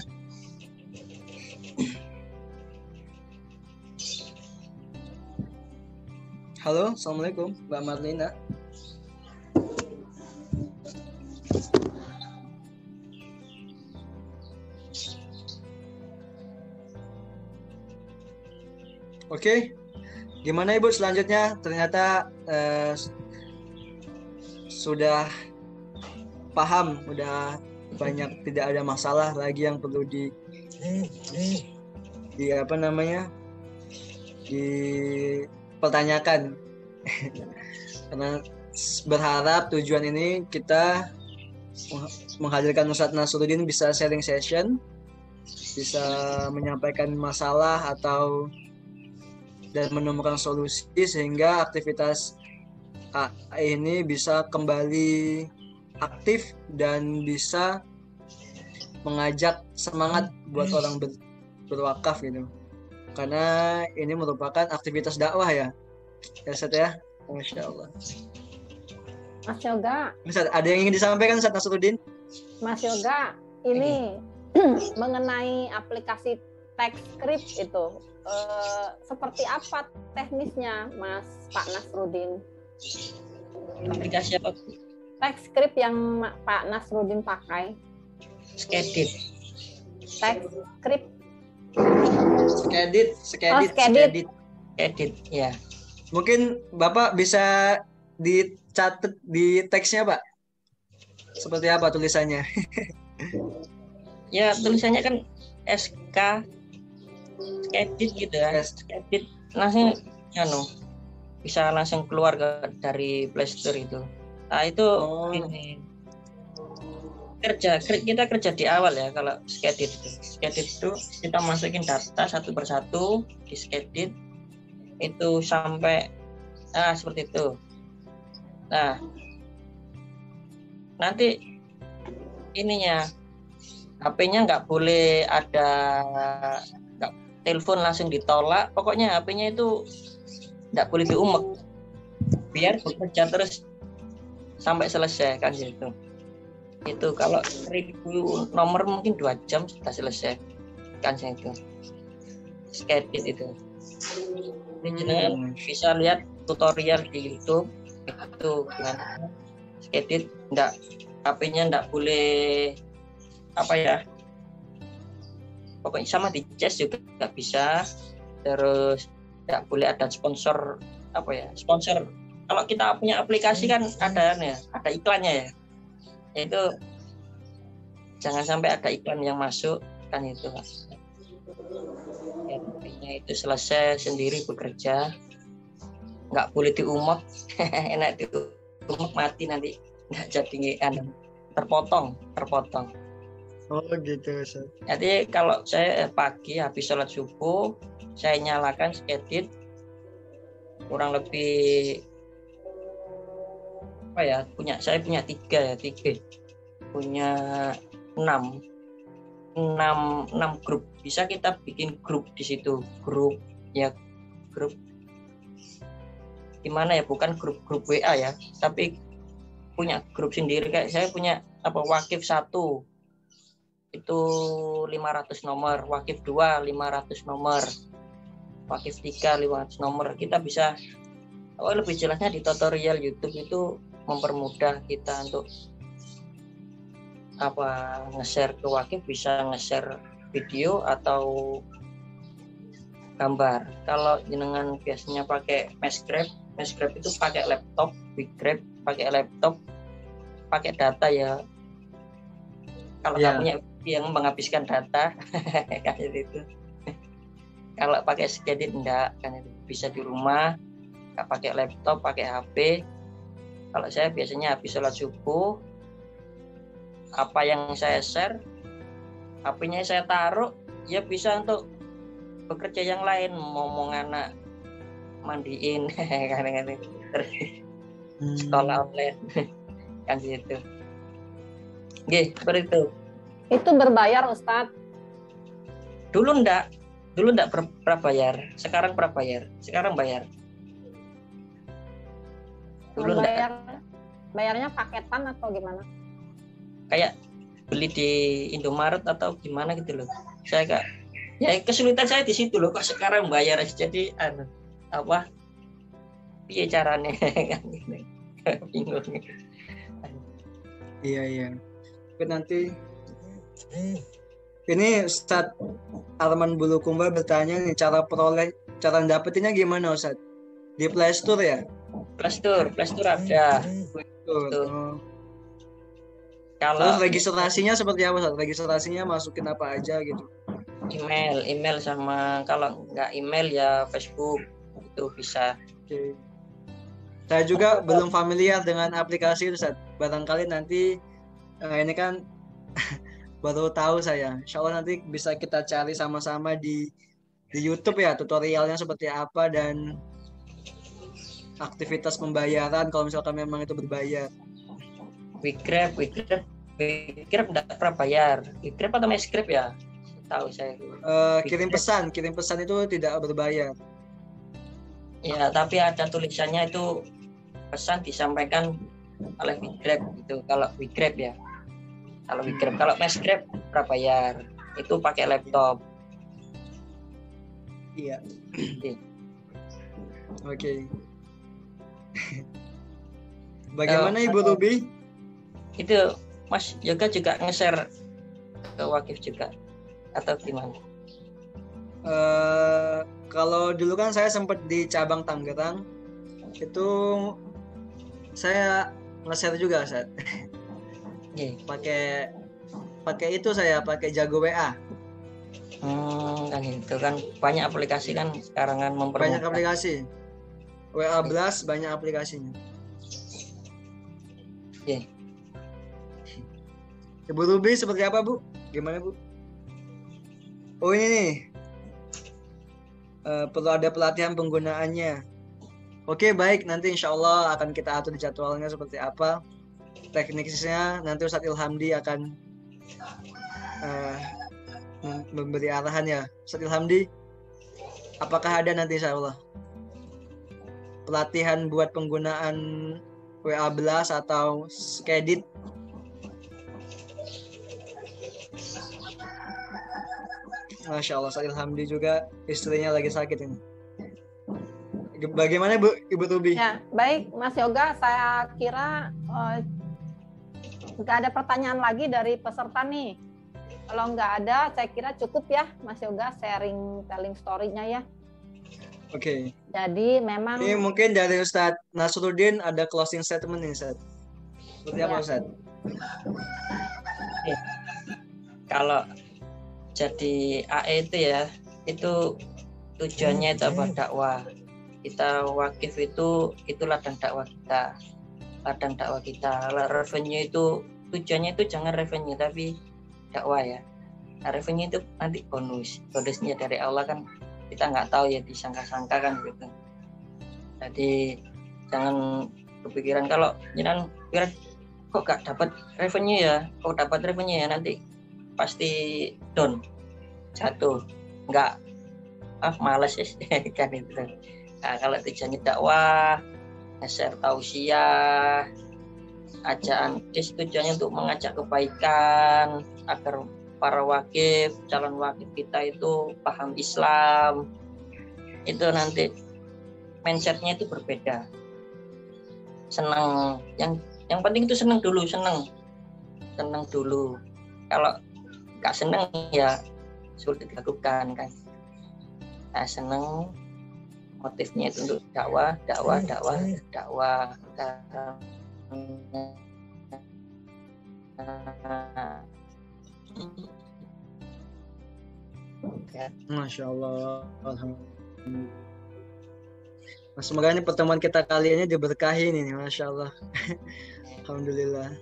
Halo, Assalamualaikum Mbak Marlina. Oke, gimana Ibu selanjutnya? Ternyata sudah paham, udah banyak, tidak ada masalah lagi yang perlu dipertanyakan. Karena berharap tujuan ini kita menghadirkan Ustadz Nasruddin bisa sharing session, bisa menyampaikan masalah dan menemukan solusi sehingga aktivitas AI ini bisa kembali aktif dan bisa mengajak semangat buat orang berwakaf gitu. Karena ini merupakan aktivitas dakwah ya. Ya Ustaz ya. Masya Allah. Mas Yoga. Ustaz, ada yang ingin disampaikan Ustaz Nasruddin? Mas Yoga, ini mengenai aplikasi TextScript itu seperti apa teknisnya Mas Pak Nasruddin? Aplikasi apa? TextScript yang Pak Nasruddin pakai. Skedit. TextScript. Skedit, ya. Mungkin Bapak bisa dicatat di teksnya Pak. Seperti apa tulisannya? Ya tulisannya kan SK Skedit gitu ya. Skedit langsung bisa langsung keluar dari Play Store itu. Nah itu ini kita kerja di awal ya kalau Skedit itu. Skedit itu kita masukin data satu persatu di Skedit itu sampai seperti itu. Nah nanti ininya HP-nya nggak boleh ada telepon langsung ditolak, pokoknya HP-nya itu nggak boleh diumek biar bekerja terus sampai selesai kan gitu. Itu kalau 1000 nomor mungkin 2 jam sudah selesai kan itu Skedit itu. Jadi bisa lihat tutorial di YouTube itu dengan Skedit, enggak HP-nya enggak boleh pokoknya sama di Chess juga nggak bisa, terus nggak boleh ada sponsor sponsor. Kalau kita punya aplikasi kan ada iklannya ya, itu jangan sampai ada iklan yang masuk kan itu Mas. Ya, itu selesai sendiri bekerja, nggak boleh diumek. Enak diumek mati nanti, nggak jadi terpotong. Oh gitu Ustaz. Jadi kalau saya pagi habis sholat subuh saya nyalakan Skedit, kurang lebih saya punya 3 punya 6 grup. Bisa kita bikin grup di situ, grup gimana ya, bukan grup WA ya, tapi punya grup sendiri. Kayak saya punya Wakif 1 itu 500 nomor, Wakif 2 500 nomor, Wakif 3 500 nomor, kita bisa lebih jelasnya di tutorial YouTube itu mempermudah kita untuk nge-share ke Wakif, bisa nge-share video atau gambar. Kalau jenengan biasanya pakai Mesgrab itu pakai laptop, WeGrab pakai laptop, pakai data ya. Kalau nggak punya yang menghabiskan data kayak gitu. Kalau pakai Skedit enggak, kan itu bisa di rumah, nggak pakai laptop, pakai HP. Kalau saya biasanya habis sholat subuh, apa yang saya share, HP-nya saya taruh, ya bisa untuk bekerja yang lain, ngomong anak mandiin, kan sekolah online, kan gitu. Oke, seperti itu. Itu berbayar, Ustadz? Dulu enggak prabayar, sekarang prabayar, sekarang bayar. Dulu bayarnya paketan atau gimana? Kayak beli di Indomaret atau gimana gitu loh. Saya kesulitan saya di situ loh, kok sekarang bayar jadi piye caranya kan bingung. Iya. Tapi nanti ini Ustadz Arman Bulukumba bertanya nih, cara dapetinnya gimana Ustadz? Di Play Store ya? Play Store ada. Terus registrasinya seperti apa Ustadz? Registrasinya masukin apa aja gitu? Email sama kalau nggak email ya Facebook itu bisa. Oke. Saya juga belum familiar dengan aplikasi itu Ustadz. Barangkali nanti ini kan baru tahu saya. Insya Allah nanti bisa kita cari sama-sama di YouTube ya, tutorialnya seperti apa dan aktivitas pembayaran kalau misalkan memang itu berbayar. WeGrab enggak pernah bayar. WeGrab atau Mesgrab ya? Tahu saya. Kirim pesan itu tidak berbayar. Ya, tapi ada tulisannya itu pesan disampaikan oleh WeGrab itu. Kalau WeGrab ya. Kalau WeGrab, kalau Mesgrab berbayar. Itu pakai laptop. Iya. Oke. Bagaimana Ibu Ruby? Itu Mas Yoga juga nge-share ke Wakif juga atau gimana? Kalau dulu kan saya sempat di cabang Tangerang, itu saya nge-share juga Ustaz. Pakai itu saya pakai Jago WA. Kan itu kan banyak aplikasi kan sekarang kan mempermudah. Banyak aplikasi. WA Blast banyak aplikasinya. Ibu Ruby seperti apa Bu? Gimana Bu? Oh ini nih. Perlu ada pelatihan penggunaannya. Oke baik, nanti insya Allah akan kita atur jadwalnya seperti apa. Teknisnya nanti Ustadz Ilhamdi akan memberi arahan ya. Ustadz Ilhamdi, apakah ada nanti insya Allah pelatihan buat penggunaan WA Blast atau Skedit? Masya Allah, Ustadz Ilhamdi juga istrinya lagi sakit ini. Bagaimana Ibu Ruby? Ya, baik Mas Yoga, saya kira nggak ada pertanyaan lagi dari peserta nih. Kalau nggak ada, saya kira cukup ya Mas Yoga sharing telling story-nya ya. Oke. Jadi memang ini mungkin dari Ustadz Nasruddin ada closing statement nih Ustadz. Seperti apa Ustadz? Kalau jadi AE itu ya, itu tujuannya itu apa? Dakwah. Kita Wakif itu ladang dakwah kita. Ladang dakwah kita. Revenue itu tujuannya itu jangan revenue tapi dakwah ya. Nah, revenue itu nanti bonusnya dari Allah kan kita nggak tahu ya, disangka-sangka kan gitu. Jadi jangan kepikiran kalau jangan pikiran kok gak dapat revenue ya, nanti pasti down, jatuh, nggak males ya kan itu. Nah, kalau tujuannya dakwah, share tausiah, ajaan tujuannya untuk mengajak kebaikan agar para wakif, calon wakif kita itu paham Islam, itu nanti mindsetnya itu berbeda. Senang, yang penting itu senang dulu. Kalau nggak senang ya sulit dilakukan kan. Nah, senang, motifnya itu untuk dakwah. Masya Allah. Alhamdulillah. Nah, semoga ini pertemuan kita kali ini diberkahi nih, Masya Allah. Alhamdulillah.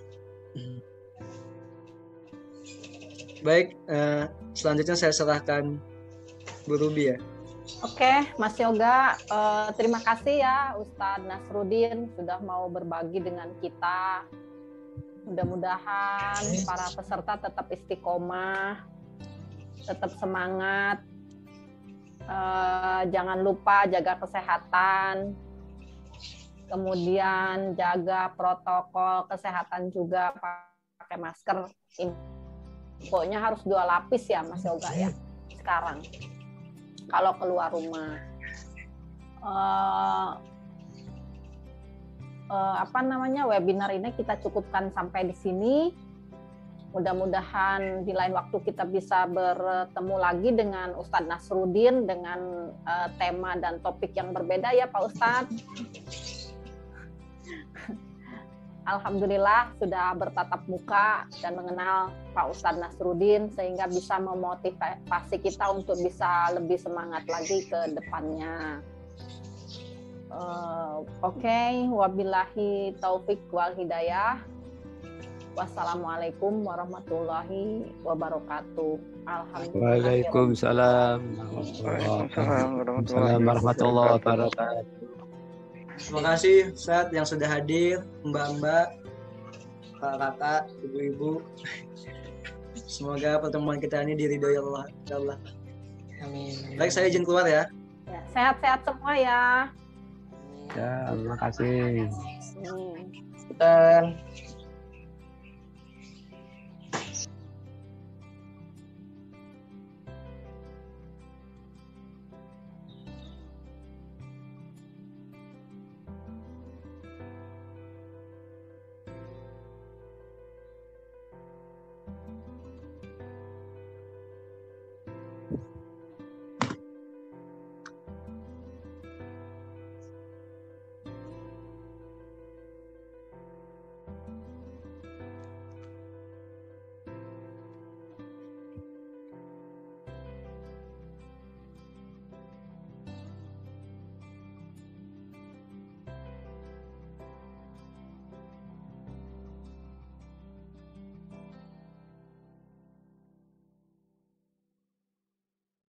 Baik, selanjutnya saya serahkan Bu Ruby ya. Oke, Mas Yoga, terima kasih ya Ustadz Nasruddin sudah mau berbagi dengan kita. Mudah-mudahan para peserta tetap istiqomah, tetap semangat. Jangan lupa jaga kesehatan, kemudian jaga protokol kesehatan juga, pakai masker. Pokoknya harus 2 lapis ya Mas Yoga ya sekarang kalau keluar rumah. Webinar ini kita cukupkan sampai di sini. Mudah-mudahan di lain waktu kita bisa bertemu lagi dengan Ustadz Nasruddin dengan tema dan topik yang berbeda ya Pak Ustadz. Alhamdulillah sudah bertatap muka dan mengenal Pak Ustadz Nasruddin sehingga bisa memotivasi kita untuk bisa lebih semangat lagi ke depannya. Oke, wabillahi taufik wal hidayah. Wassalamualaikum warahmatullahi wabarakatuh. Alhamdulillah. Waalaikumsalam warahmatullahi wabarakatuh. Terima kasih Ustadz yang sudah hadir, mbak-mbak, kakak, ibu-ibu. Semoga pertemuan kita ini diridhoi Allah. Insyaallah. Amin. Baik, saya izin keluar ya. Sehat-sehat semua ya. Ya, terima kasih. Kita